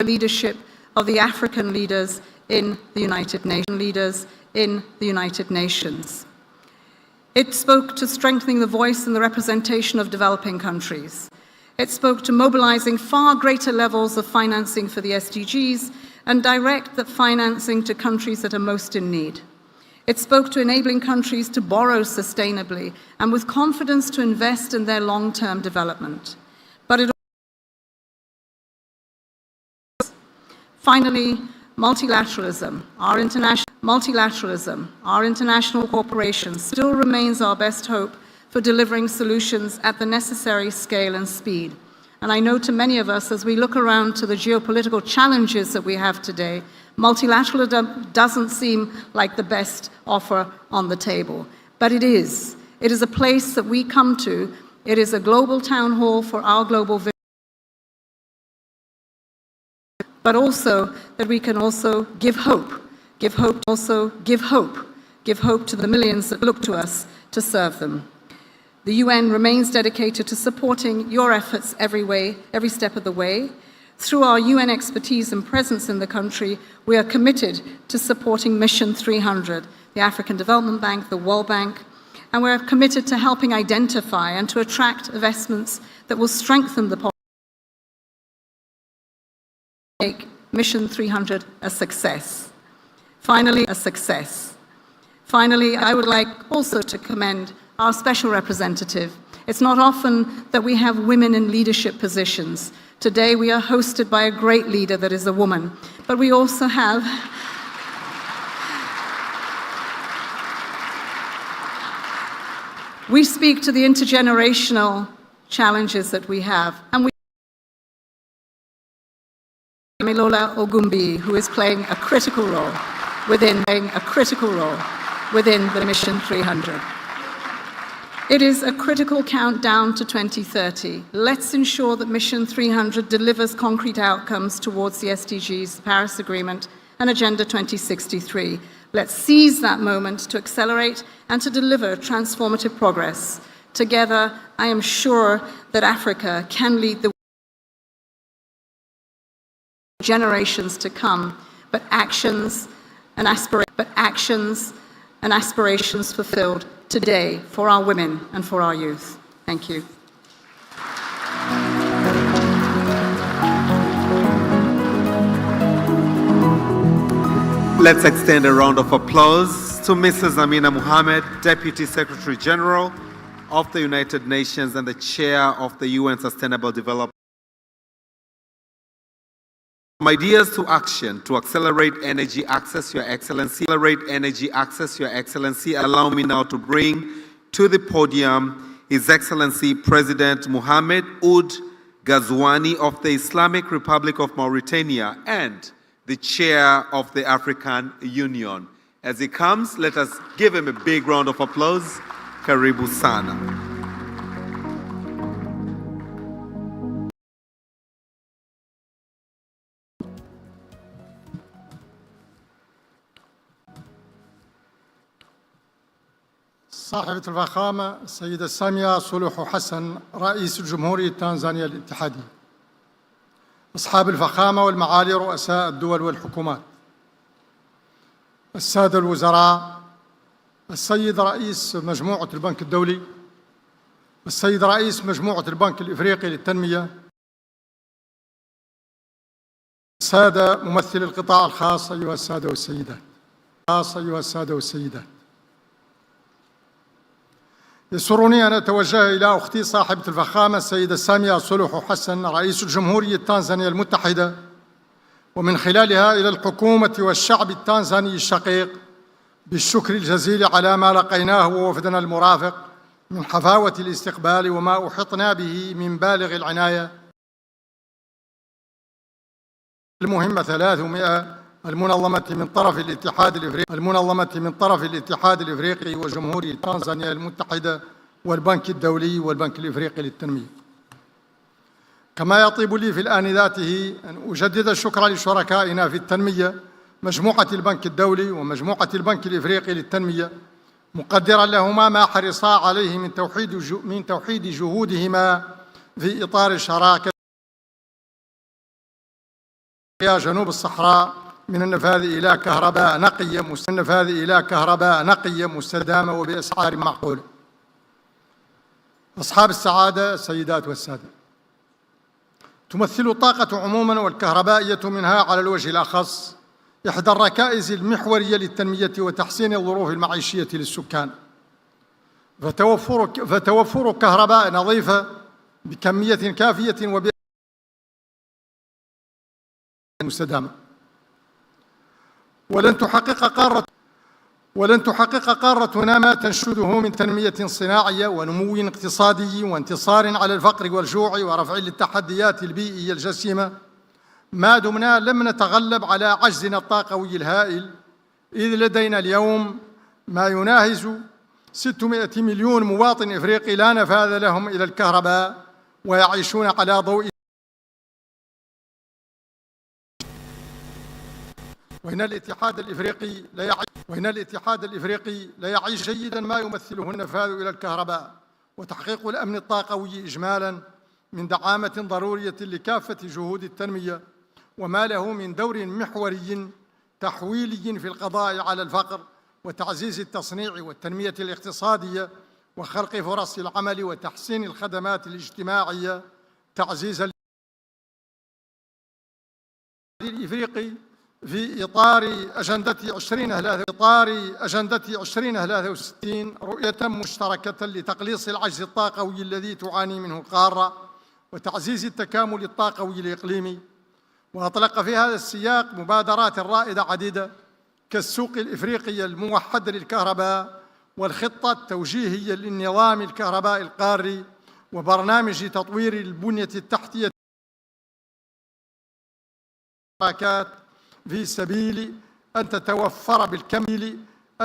leadership of the African leaders in the United Nations. It spoke to strengthening the voice and the representation of developing countries. It spoke to mobilizing far greater levels of financing for the SDGs and direct that financing to countries that are most in need. It spoke to enabling countries to borrow sustainably and with confidence to invest in their long-term development. But it finally, multilateralism, our international cooperation still remains our best hope for delivering solutions at the necessary scale and speed. And I know to many of us, as we look around to the geopolitical challenges that we have today, multilateralism doesn't seem like the best offer on the table. But it is. It is a place that we come to. It is a global town hall for our global vision. But also that we can also give hope to the millions that look to us to serve them. The UN remains dedicated to supporting your efforts every step of the way. Through our UN expertise and presence in the country, we are committed to supporting Mission 300, the African Development Bank, the World Bank, and we're committed to helping identify and to attract investments that will strengthen the policy. Make Mission 300 a success. Finally, I would like also to commend our special representative. It's not often that we have women in leadership positions. Today we are hosted by a great leader that is a woman, but we also have we speak to the intergenerational challenges that we have, and we Milola Ogumbi, who is playing a critical role within the Mission 300. It is a critical countdown to 2030. Let's ensure that Mission 300 delivers concrete outcomes towards the SDGs, the Paris Agreement, and Agenda 2063. Let's seize that moment to accelerate and to deliver transformative progress. Together, I am sure that Africa can lead the generations to come, but actions and aspirations fulfilled today for our women and for our youth. Thank you. Let's extend a round of applause to Mrs. Amina Mohammed, Deputy Secretary General of the United Nations and the Chair of the UN Sustainable Development. From ideas to action to accelerate energy access, Your Excellency. Allow me now to bring to the podium His Excellency President Mohamed Ould Ghazouani of the Islamic Republic of Mauritania and the Chair of the African Union. As he comes, let us give him a big round of applause. Karibu sana. صاحبة الفخامة السيدة سامية سلوحو حسن رئيس جمهورية تنزانيا الاتحادية، أصحاب الفخامة والمعالي رؤساء الدول والحكومات، السادة الوزراء، السيد رئيس مجموعة البنك الدولي، السيد رئيس مجموعة البنك الإفريقي للتنمية، السادة ممثلي القطاع الخاص أيها السادة والسيدات، يسرني أن أتوجه إلى أختي صاحبة الفخامة السيدة سامية سلوحو حسن رئيس جمهورية تنزانيا المتحدة، ومن خلالها إلى الحكومة والشعب التنزاني الشقيق بالشكر الجزيل على ما لقيناه ووفدنا المرافق من حفاوة الاستقبال وما أحطنا به من بالغ العناية. المهمة 300 المنظمة من طرف الاتحاد الإفريقي وجمهورية تنزانيا المتحدة والبنك الدولي والبنك الإفريقي للتنمية. كما يطيب لي في الآن ذاته أن أجدد الشكر لشركائنا في التنمية مجموعة البنك الدولي ومجموعة البنك الإفريقي للتنمية، مقدرا لهما ما حرصا عليه من توحيد جهودهما في إطار شراكة جنوب الصحراء من النفاذ إلى كهرباء نقية مستدامة وبأسعار معقولة. أصحاب السعادة السيدات والسادة، تمثل الطاقة عموما والكهربائية منها على الوجه الأخص إحدى الركائز المحورية للتنمية وتحسين الظروف المعيشية للسكان، فتوفر كهرباء نظيفة بكمية كافية مستدامة ولن تحقق قارتنا ما تنشده من تنمية صناعية ونمو اقتصادي وانتصار على الفقر والجوع ورفع التحديات البيئية الجسيمة ما دمنا لم نتغلب على عجزنا الطاقوي الهائل، إذ لدينا اليوم ما يناهز 600 مليون مواطن إفريقي لا نفاذ لهم إلى الكهرباء ويعيشون على ضوء. وإن الاتحاد الإفريقي لا يعيش جيداً ما يمثله النفاذ إلى الكهرباء وتحقيق الأمن الطاقوي إجمالاً من دعامة ضرورية لكافة جهود التنمية، وما له من دور محوري تحويلي في القضاء على الفقر وتعزيز التصنيع والتنمية الاقتصادية وخلق فرص العمل وتحسين الخدمات الاجتماعية. تعزيز الإفريقي في إطار أجندة 2063 رؤية مشتركة لتقليص العجز الطاقوي الذي تعاني منه القارة وتعزيز التكامل الطاقوي الإقليمي، وأطلق في هذا السياق مبادرات رائدة عديدة كالسوق الإفريقي الموحد للكهرباء والخطة التوجيهية للنظام الكهربائي القاري وبرنامج تطوير البنية التحتية في سبيل أن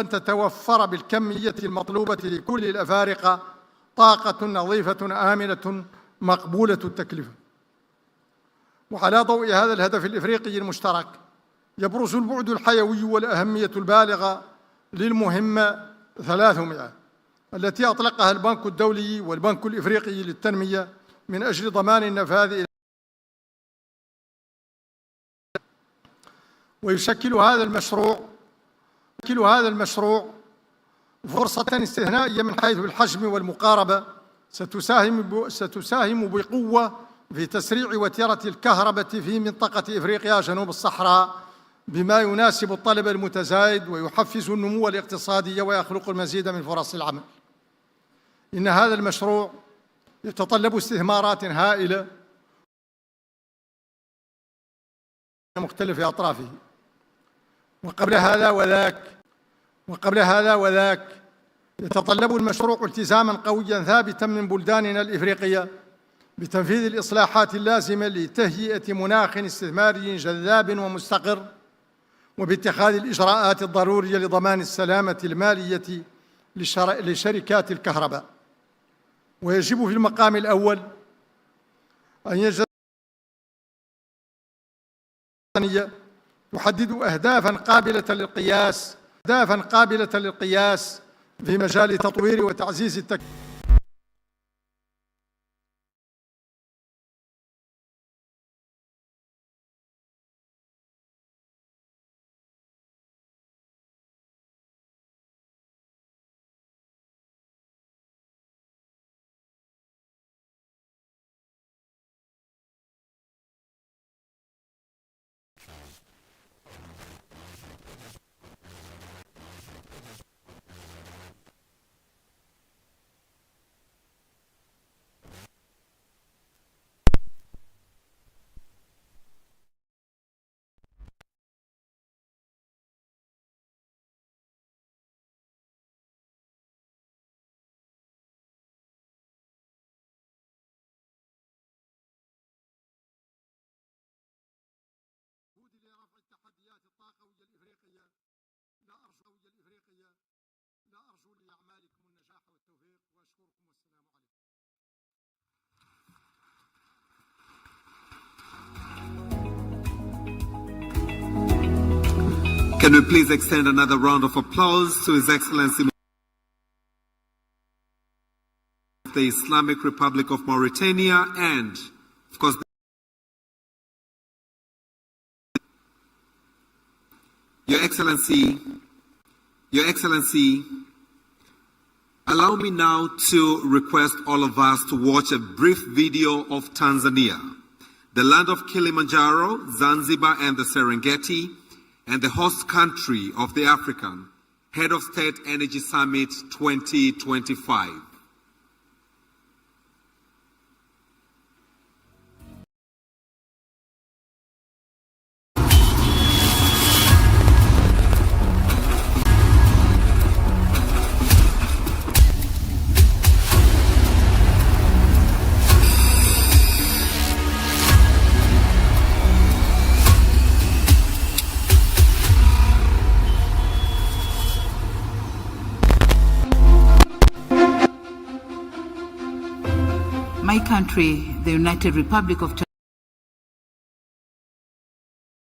تتوفر بالكمية المطلوبة لكل الأفارقة طاقة نظيفة آمنة مقبولة التكلفة. وعلى ضوء هذا الهدف الإفريقي المشترك يبرز البعد الحيوي والأهمية البالغة للمهمة 300 التي أطلقها البنك الدولي والبنك الإفريقي للتنمية من أجل ضمان النفاذ. ويشكل هذا المشروع فرصة استثنائية من حيث الحجم والمقاربة ستساهم بقوة في تسريع وتيرة الكهرباء في منطقة إفريقيا جنوب الصحراء بما يناسب الطلب المتزايد ويحفز النمو الاقتصادي ويخلق المزيد من فرص العمل. إن هذا المشروع يتطلب استثمارات هائلة مختلف أطرافه، وقبل هذا وذاك يتطلب المشروع التزاماً قوياً ثابتاً من بلداننا الإفريقية بتنفيذ الإصلاحات اللازمة لتهيئة مناخ استثماري جذاب ومستقر، وباتخاذ الإجراءات الضرورية لضمان السلامة المالية لشركات الكهرباء. ويجب في المقام الأول أن يجد تحدد أهدافاً قابلة للقياس في مجال تطوير وتعزيز التكنولوجيا. لرفع التحديات الطاقوية الإفريقية لا أرجو لأعمالكم النجاح والتوفيق وأشكركم والسلام عليكم. Can we please extend another round of applause to His Excellency the Islamic Republic of Mauritania and, of course, Your Excellency, allow me now to request all of us to watch a brief video of Tanzania, the land of Kilimanjaro, Zanzibar, and the Serengeti, and the host country of the African Head of State Energy Summit 2025. My country, the United Republic of Tanzania,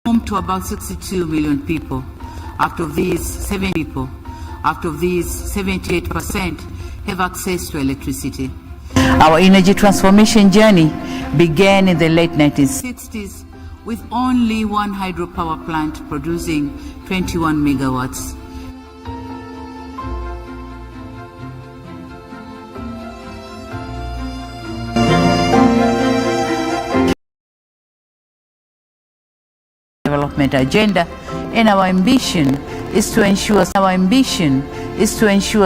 home to about 62 million people. Out of these, 78% have access to electricity. Our energy transformation journey began in the late 1960s with only one hydropower plant producing 21 megawatts. Development agenda, and our ambition is to ensure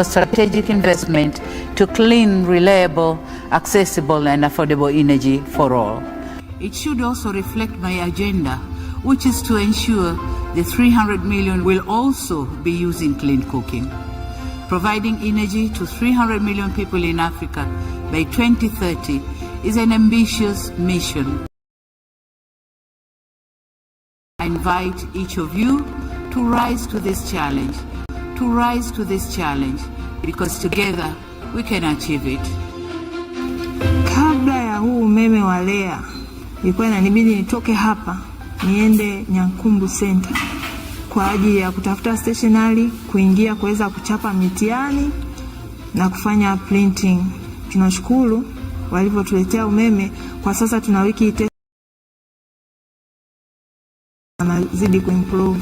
strategic investment to clean, reliable, accessible, and affordable energy for all. It should also reflect my agenda, which is to ensure the 300 million will also be using clean cooking. Providing energy to 300 million people in Africa by 2030 is an ambitious mission. I invite each of you to rise to this challenge, because together we can achieve it. Kabla ya huu umeme wa lea, ilikuwa inanibidi nitoke hapa niende Nyankumbu Center kwa ajili ya kutafuta stationery, kuingia kuweza kuchapa mitihani na kufanya printing. Tunashukuru walivyotuletea umeme. Kwa sasa tuna wiki anazidi kuimprove.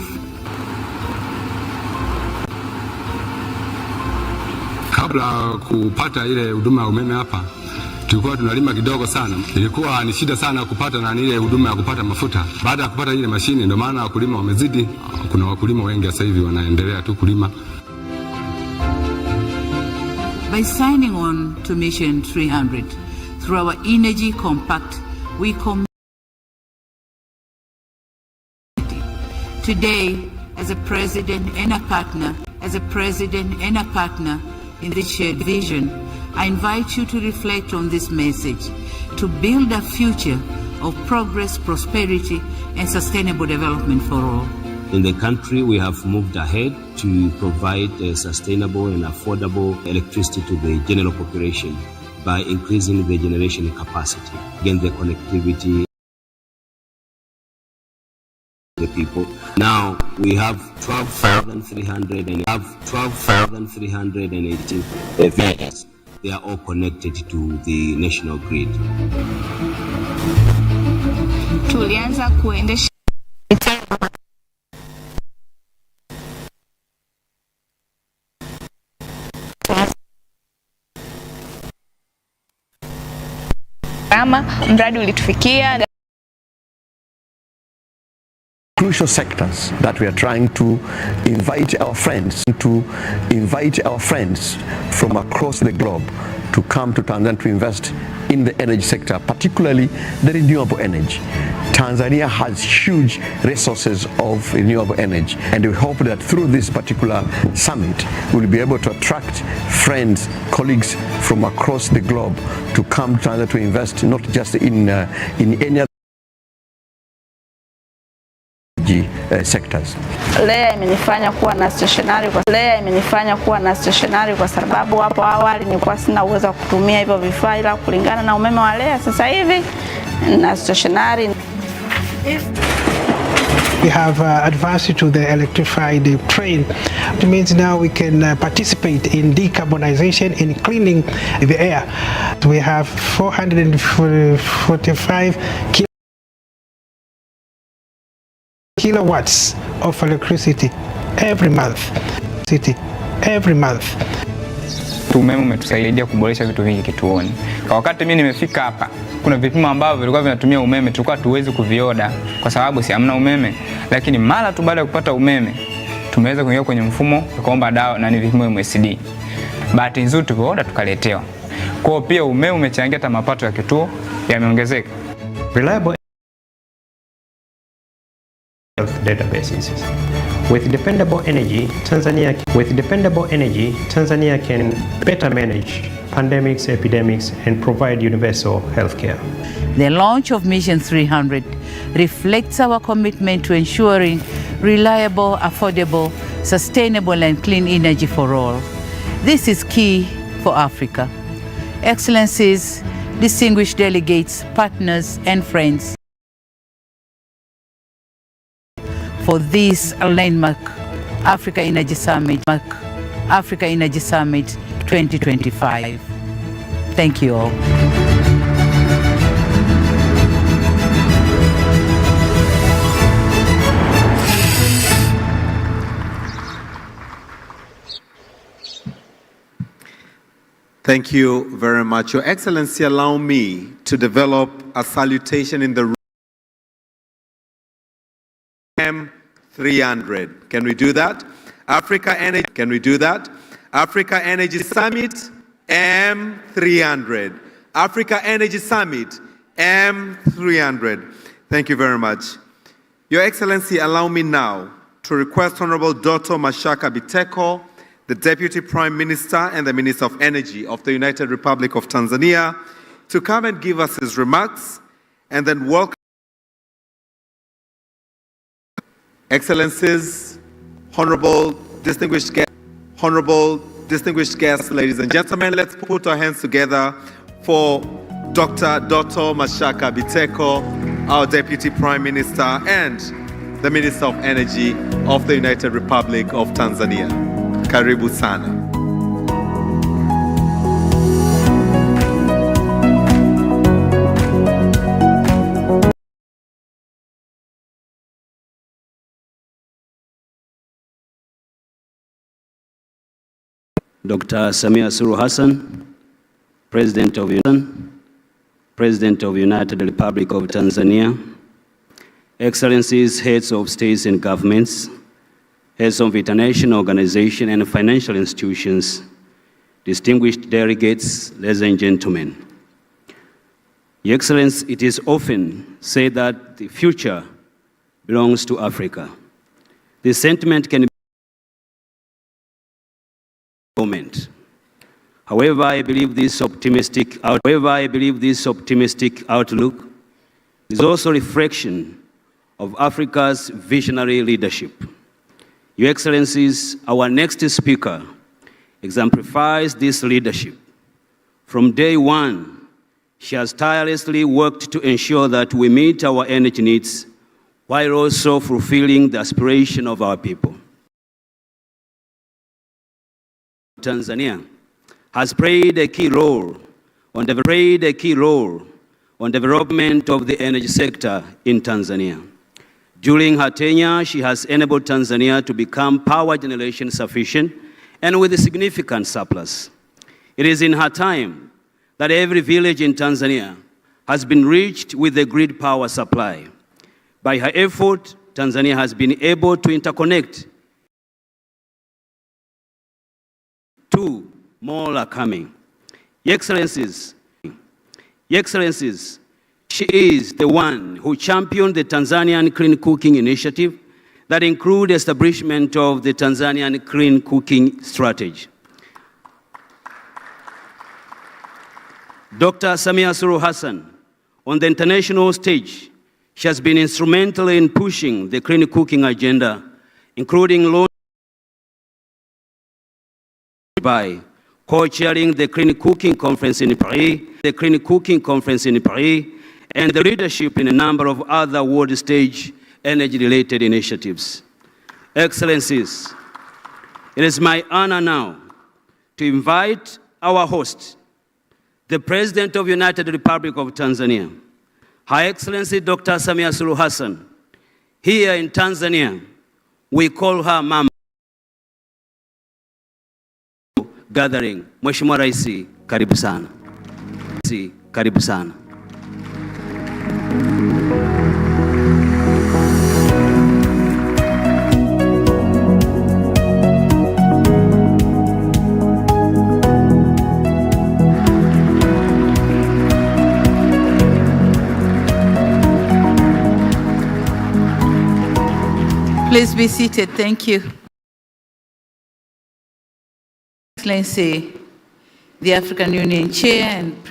Kabla kupata ile huduma ya umeme hapa, tulikuwa tunalima kidogo sana. Ilikuwa ni shida sana kupata na ile huduma ya kupata mafuta. Baada ya kupata ile mashine, ndio maana wakulima wamezidi. Kuna wakulima wengi sasa hivi wanaendelea tu kulima. By signing on to Mission 300 through our Energy Compact, we commit today as a president and a partner in this shared vision. I invite you to reflect on this message, to build a future of progress, prosperity, and sustainable development for all. In the country, we have moved ahead to provide sustainable and affordable electricity to the general population by increasing the generation capacity, again, the connectivity, the people. Now we have 12,318 vehicles. They are all connected to the national grid. Tulianza kuendesha kama mradi ulitufikia. Crucial sectors that we are trying to invite our friends from across the globe to come to Tanzania to invest in the energy sector, particularly the renewable energy. Tanzania has huge resources of renewable energy, and we hope that through this particular summit we'll be able to attract friends, colleagues from across the globe to come to Tanzania to invest not just in any other sectors. Lea imenifanya kuwa na stationary kwa sababu hapo awali nilikuwa sina uwezo wa kutumia hivyo vifaa, ila kulingana na umeme wa Lea sasa hivi na stationary. We have advanced to the electrified train. It means now we can participate in decarbonization, in cleaning the air. We have 445 kilowatts of electricity every month. Umeme umetusaidia kuboresha vitu vingi kituoni. Kwa wakati mimi nimefika hapa, kuna vipimo ambavyo vilikuwa vinatumia umeme tulikuwa tuwezi kuvioda kwa sababu si hamna umeme, lakini mara tu baada ya kupata umeme tumeweza kuingia kwenye mfumo tukaomba dawa na ni vipimo MSD. Bahati nzuri tulivyoda tukaletewa. Kwa hiyo pia umeme umechangia hata mapato ya kituo yameongezeka. Reliable health databases. With dependable energy, Tanzania can better manage pandemics, epidemics, and provide universal healthcare. The launch of Mission 300 reflects our commitment to ensuring reliable, affordable, sustainable, and clean energy for all. This is key for Africa. Excellencies, distinguished delegates, partners, and friends, for this landmark Africa Energy Summit 2025. Thank you all. Thank you very much. Your Excellency, allow me to develop a salutation in the M300. Can we do that? Africa Energy, can we do that? Africa Energy Summit, M300. Africa Energy Summit, M300. Thank you very much. Your Excellency, allow me now to request Honorable Dr. Mashaka Biteko, the Deputy Prime Minister and the Minister of Energy of the United Republic of Tanzania, to come and give us his remarks, and then welcome Excellencies, honorable distinguished guests, ladies and gentlemen. Let's put our hands together for Dr. Mashaka Biteko, our Deputy Prime Minister and the Minister of Energy of the United Republic of Tanzania. Karibu sana. Dr. Samia Suluhu Hassan, President of the United Republic of Tanzania, Excellencies, heads of states and governments, heads of international organizations and financial institutions, distinguished delegates, ladies and gentlemen. Your Excellency, it is often said that the future belongs to Africa. This sentiment can be moment. However, I believe this optimistic outlook is also a reflection of Africa's visionary leadership. Your Excellencies, our next speaker exemplifies this leadership. From day one, she has tirelessly worked to ensure that we meet our energy needs while also fulfilling the aspiration of our people. Tanzania has played a key role on development of the energy sector in Tanzania. During her tenure, she has enabled Tanzania to become power generation sufficient and with a significant surplus. It is in her time that every village in Tanzania has been reached with a grid power supply. By her effort, Tanzania has been able to interconnect. Two more are coming. Your Excellencies, she is the one who championed the Tanzanian Clean Cooking Initiative that includes establishment of the Tanzanian Clean Cooking Strategy. Dr. Samia Suluhu Hassan, on the international stage, she has been instrumental in pushing the clean cooking agenda, including launching by co-chairing the Clean Cooking Conference in Paris, and the leadership in a number of other world stage energy-related initiatives. Excellencies, it is my honor now to invite our host, the President of the United Republic of Tanzania, Her Excellency Dr. Samia Suluhu Hassan. Here in Tanzania, we call her Mama. Gathering. Mheshimiwa Rais, karibu sana. Karibu sana. Please be seated. Thank you. Excellency, the African Union Chair and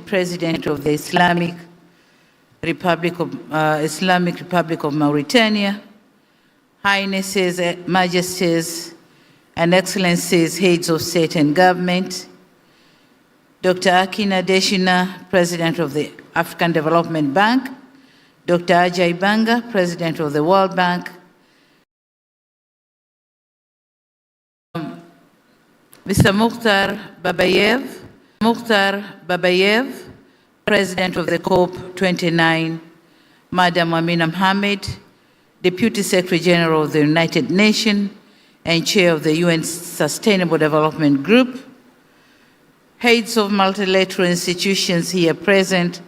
President of the Islamic Republic of Mauritania, Highnesses, Majesties, and Excellencies, Heads of State and Government, Dr. Akina Deshina, President of the African Development Bank, Dr. Ajay Banga, President of the World Bank, Mr. Mukhtar Babayev, President of the COP29, Madam Amina Mohamed, Deputy Secretary General of the United Nations and Chair of the UN Sustainable Development Group, heads of multilateral institutions here present,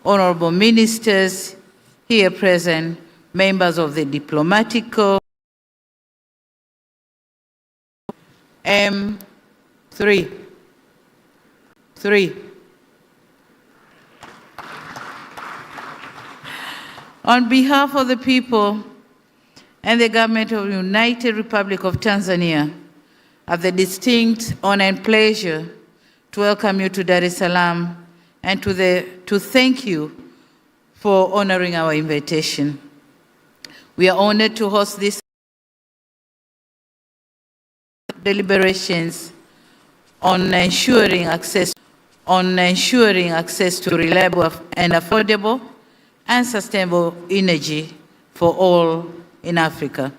honorable ministers here present, members of the diplomatic corps, M3. On behalf of the people and the government of the United Republic of Tanzania, I have the distinct honor and pleasure to welcome you to Dar es Salaam and to thank you for honoring our invitation. We are honored to host this deliberations on ensuring access to reliable and affordable and sustainable energy for all in Africa.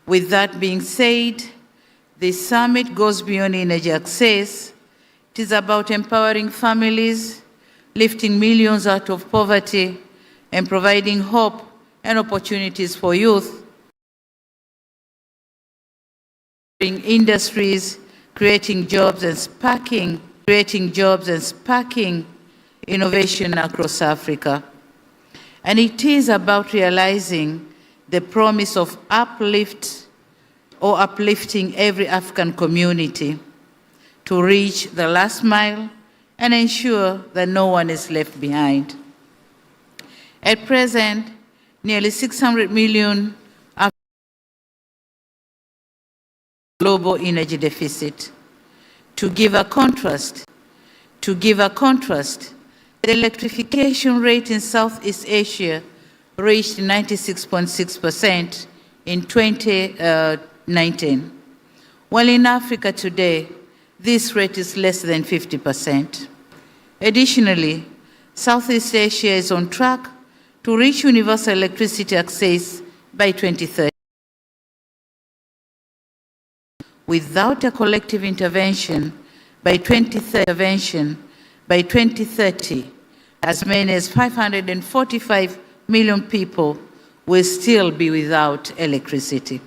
With that being said, this summit goes beyond energy access. It is about empowering families, lifting millions out of poverty, and providing hope and opportunities for youth, industries, creating jobs and sparking innovation across Africa. And it is about realizing the promise of uplifting every African community to reach the last mile and ensure that no one is left behind. At present, nearly 600 million are global energy deficit. To give a contrast, the electrification rate in Southeast Asia reached 96.6% in 2019, while in Africa today, this rate is less than 50%. Additionally, Southeast Asia is on track to reach universal electricity access by 2030. Without a collective intervention by 2030, as many as 545 million people will still be without electricity.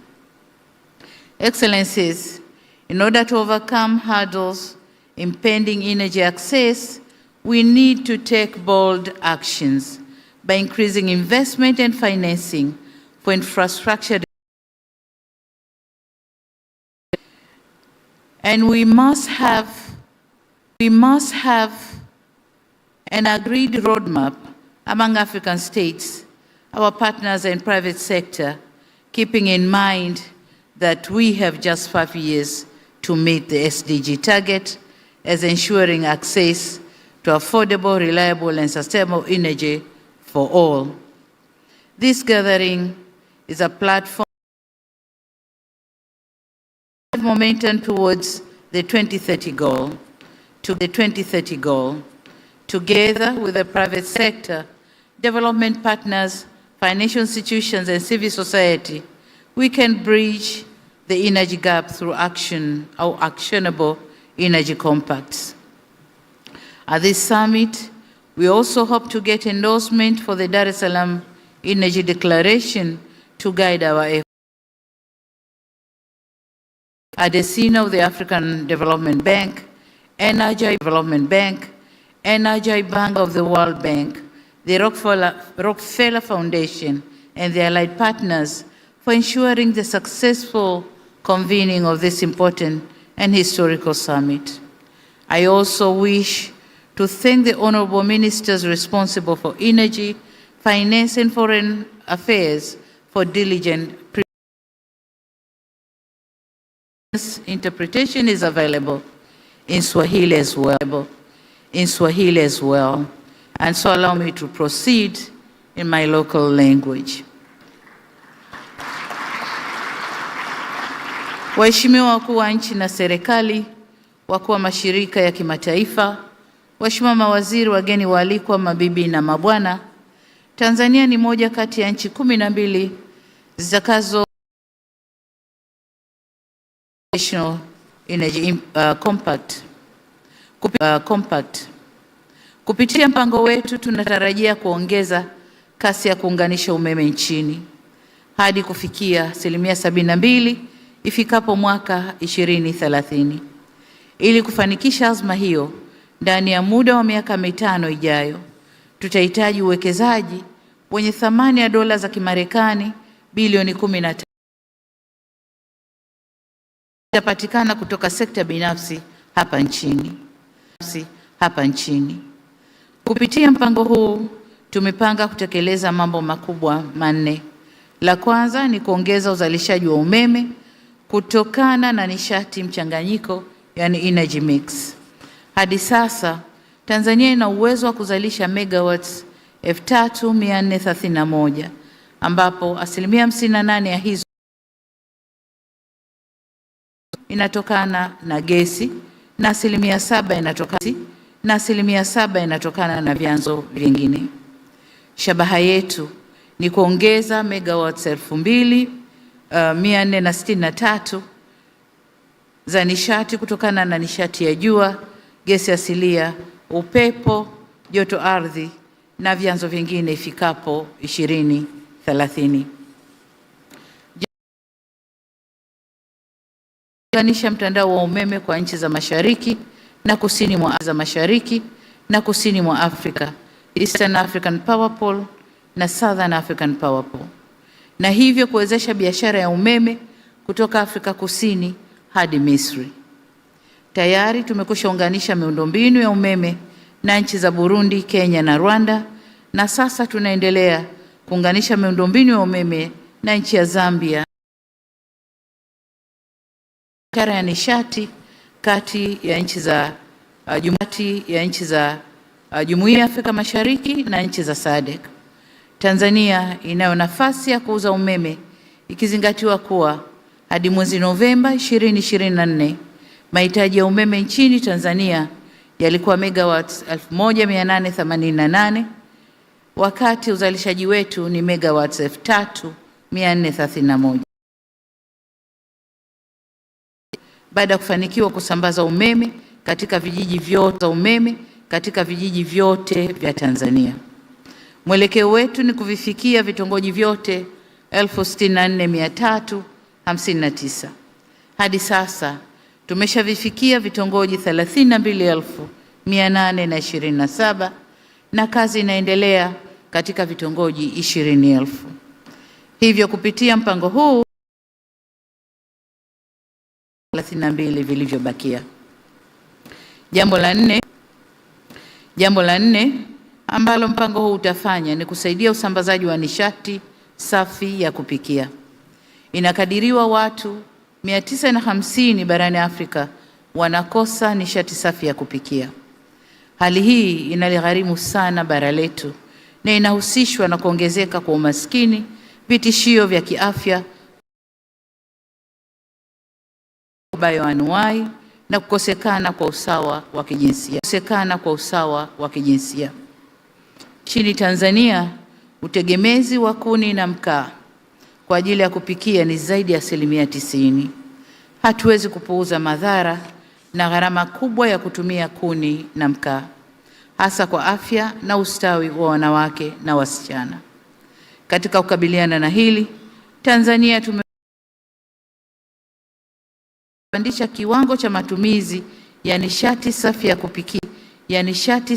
Excellencies, in order to overcome hurdles impeding energy access, we need to take bold actions by increasing investment and financing for infrastructure. And we must have an agreed roadmap among African states, our partners and private sector, keeping in mind that we have just 5 years to meet the SDG target, as ensuring access to affordable, reliable, and sustainable energy for all. This gathering is a platform momentum towards the 2030 goal. Together with the private sector, development partners, financial institutions, and civil society, we can bridge the energy gap through actionable energy compacts. At this summit, we also hope to get endorsement for the Dar es Salaam Energy Declaration to guide our efforts. At the scene of the African Development Bank, Energy Development Bank, Energy Bank of the World Bank, the Rockefeller Foundation, and their allied partners for ensuring the successful convening of this important and historical summit. I also wish to thank the honorable ministers responsible for energy, finance, and foreign affairs for diligent interpretation is available in Swahili as well. And so allow me to proceed in my local language. Waheshimiwa wakuu wa nchi na serikali, wakuu wa mashirika ya kimataifa, waheshimiwa mawaziri, wageni waalikwa, mabibi na mabwana, Tanzania ni moja kati ya nchi 12 zitakazo National Energy Compact. Kupitia mpango wetu tunatarajia kuongeza kasi ya kuunganisha umeme nchini hadi kufikia 72% ifikapo mwaka 2030. Ili kufanikisha azma hiyo, ndani ya muda wa miaka 5 ijayo, tutahitaji uwekezaji wenye thamani ya dola za Kimarekani bilioni 15 itapatikana kutoka sekta binafsi hapa nchini. Kupitia mpango huu tumepanga kutekeleza mambo makubwa 4. La kwanza ni kuongeza uzalishaji wa umeme kutokana na nishati mchanganyiko, yani energy mix. Hadi sasa Tanzania ina uwezo wa kuzalisha megawatts 3431 ambapo 58% ya hizo inatokana na gesi na 7% inatokana na vyanzo vingine. Shabaha yetu ni kuongeza megawatts 2463 za nishati kutokana na nishati ya jua, gesi asilia, upepo, joto ardhi na vyanzo vingine ifikapo 2030. Kuunganisha mtandao wa umeme kwa nchi za mashariki na kusini mwa Afrika, Eastern African Power Pool na Southern African Power Pool, na hivyo kuwezesha biashara ya umeme kutoka Afrika Kusini hadi Misri. Tayari tumekwisha unganisha miundombinu ya umeme na nchi za Burundi, Kenya na Rwanda, na sasa tunaendelea kuunganisha miundombinu ya umeme na nchi ya Zambia. Biashara ya nishati kati ya nchi za Jumuiya ya Afrika Mashariki na nchi za SADC. Tanzania inayo nafasi ya kuuza umeme ikizingatiwa kuwa hadi mwezi Novemba 2024 mahitaji ya umeme nchini Tanzania yalikuwa megawatts 1888 wakati uzalishaji wetu ni megawatts 3431. Baada ya kufanikiwa kusambaza umeme katika vijiji vyote vya Tanzania. Mwelekeo wetu ni kuvifikia vitongoji vyote 64,359. Hadi sasa tumeshavifikia vitongoji 32,827 na kazi inaendelea katika vitongoji 20,000. Hivyo kupitia mpango huu 32 vilivyobakia. Jambo la nne ambalo mpango huu utafanya ni kusaidia usambazaji wa nishati safi ya kupikia. Inakadiriwa watu 950 barani Afrika wanakosa nishati safi ya kupikia. Hali hii inaligharimu sana bara letu na inahusishwa na kuongezeka kwa umaskini, vitishio vya kiafya, bioanuwai na kukosekana kwa usawa wa kijinsia. Nchini Tanzania, utegemezi wa kuni na mkaa kwa ajili ya kupikia ni zaidi ya 90%. Hatuwezi kupuuza madhara na gharama kubwa ya kutumia kuni na mkaa, hasa kwa afya na ustawi wa wanawake na wasichana. Katika kukabiliana na hili, Tanzania tumepandisha kiwango cha matumizi ya nishati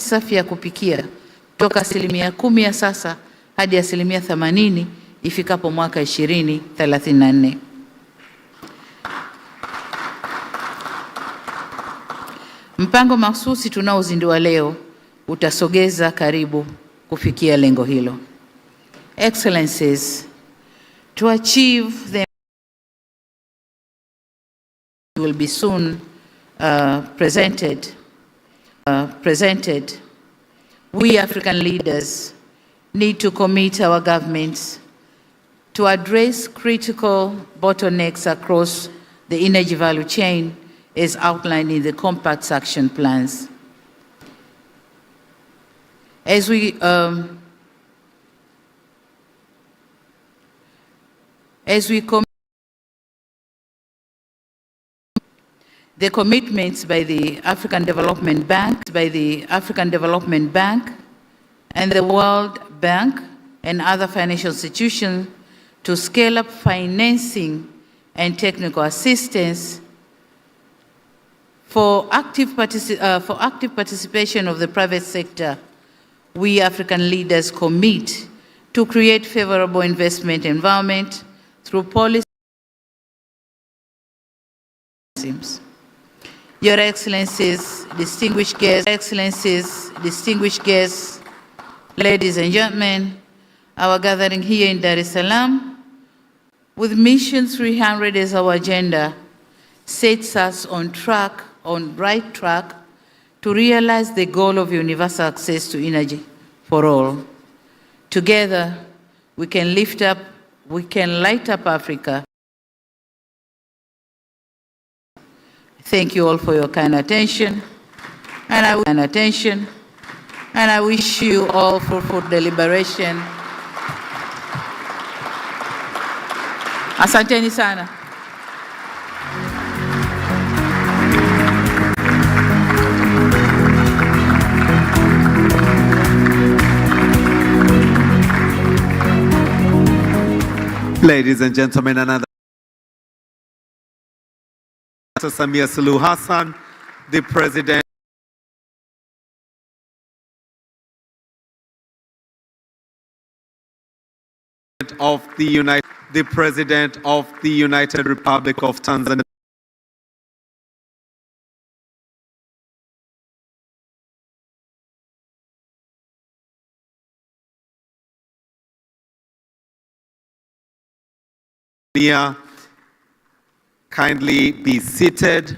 safi ya kupikia kutoka 10% ya sasa hadi 80% ifikapo mwaka 2034. Mpango mahususi tunaozindua leo utasogeza karibu kufikia lengo hilo. Excellencies, to achieve them will be soon presented. We African leaders need to commit our governments to address critical bottlenecks across the energy value chain as outlined in the Compact's action plans. As we the commitments by the African Development Bank, and the World Bank and other financial institutions to scale up financing and technical assistance for active participation of the private sector. We African leaders commit to create favorable investment environment through policy. Your Excellencies, distinguished guests, ladies and gentlemen, our gathering here in Dar es Salaam, with Mission 300 as our agenda, sets us on right track to realize the goal of universal access to energy for all. Together, we can light up Africa. Thank you all for your kind attention, and I wish you all fruitful deliberation. Asanteni sana. Ladies and gentlemen, another Dr. Samia Suluhu Hassan, the President of the United Republic of Tanzania. Kindly be seated.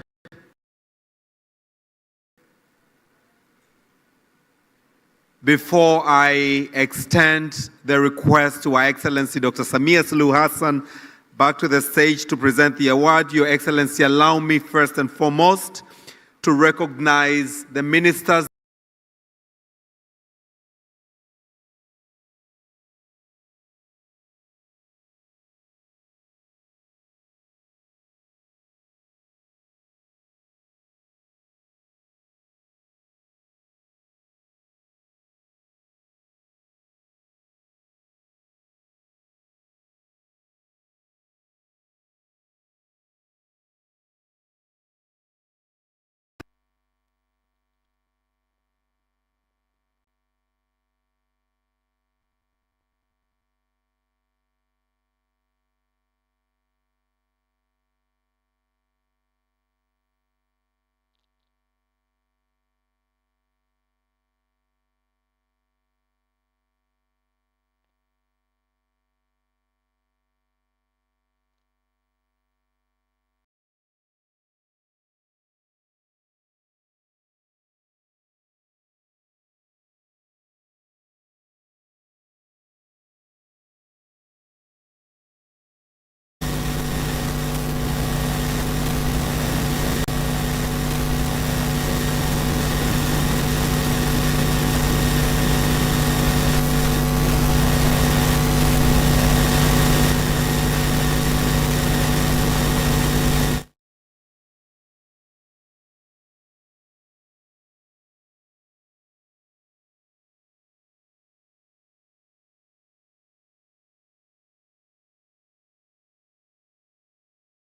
Before I extend the request to Her Excellency Dr. Samia Suluhu Hassan back to the stage to present the award, Your Excellency, allow me first and foremost to recognize the ministers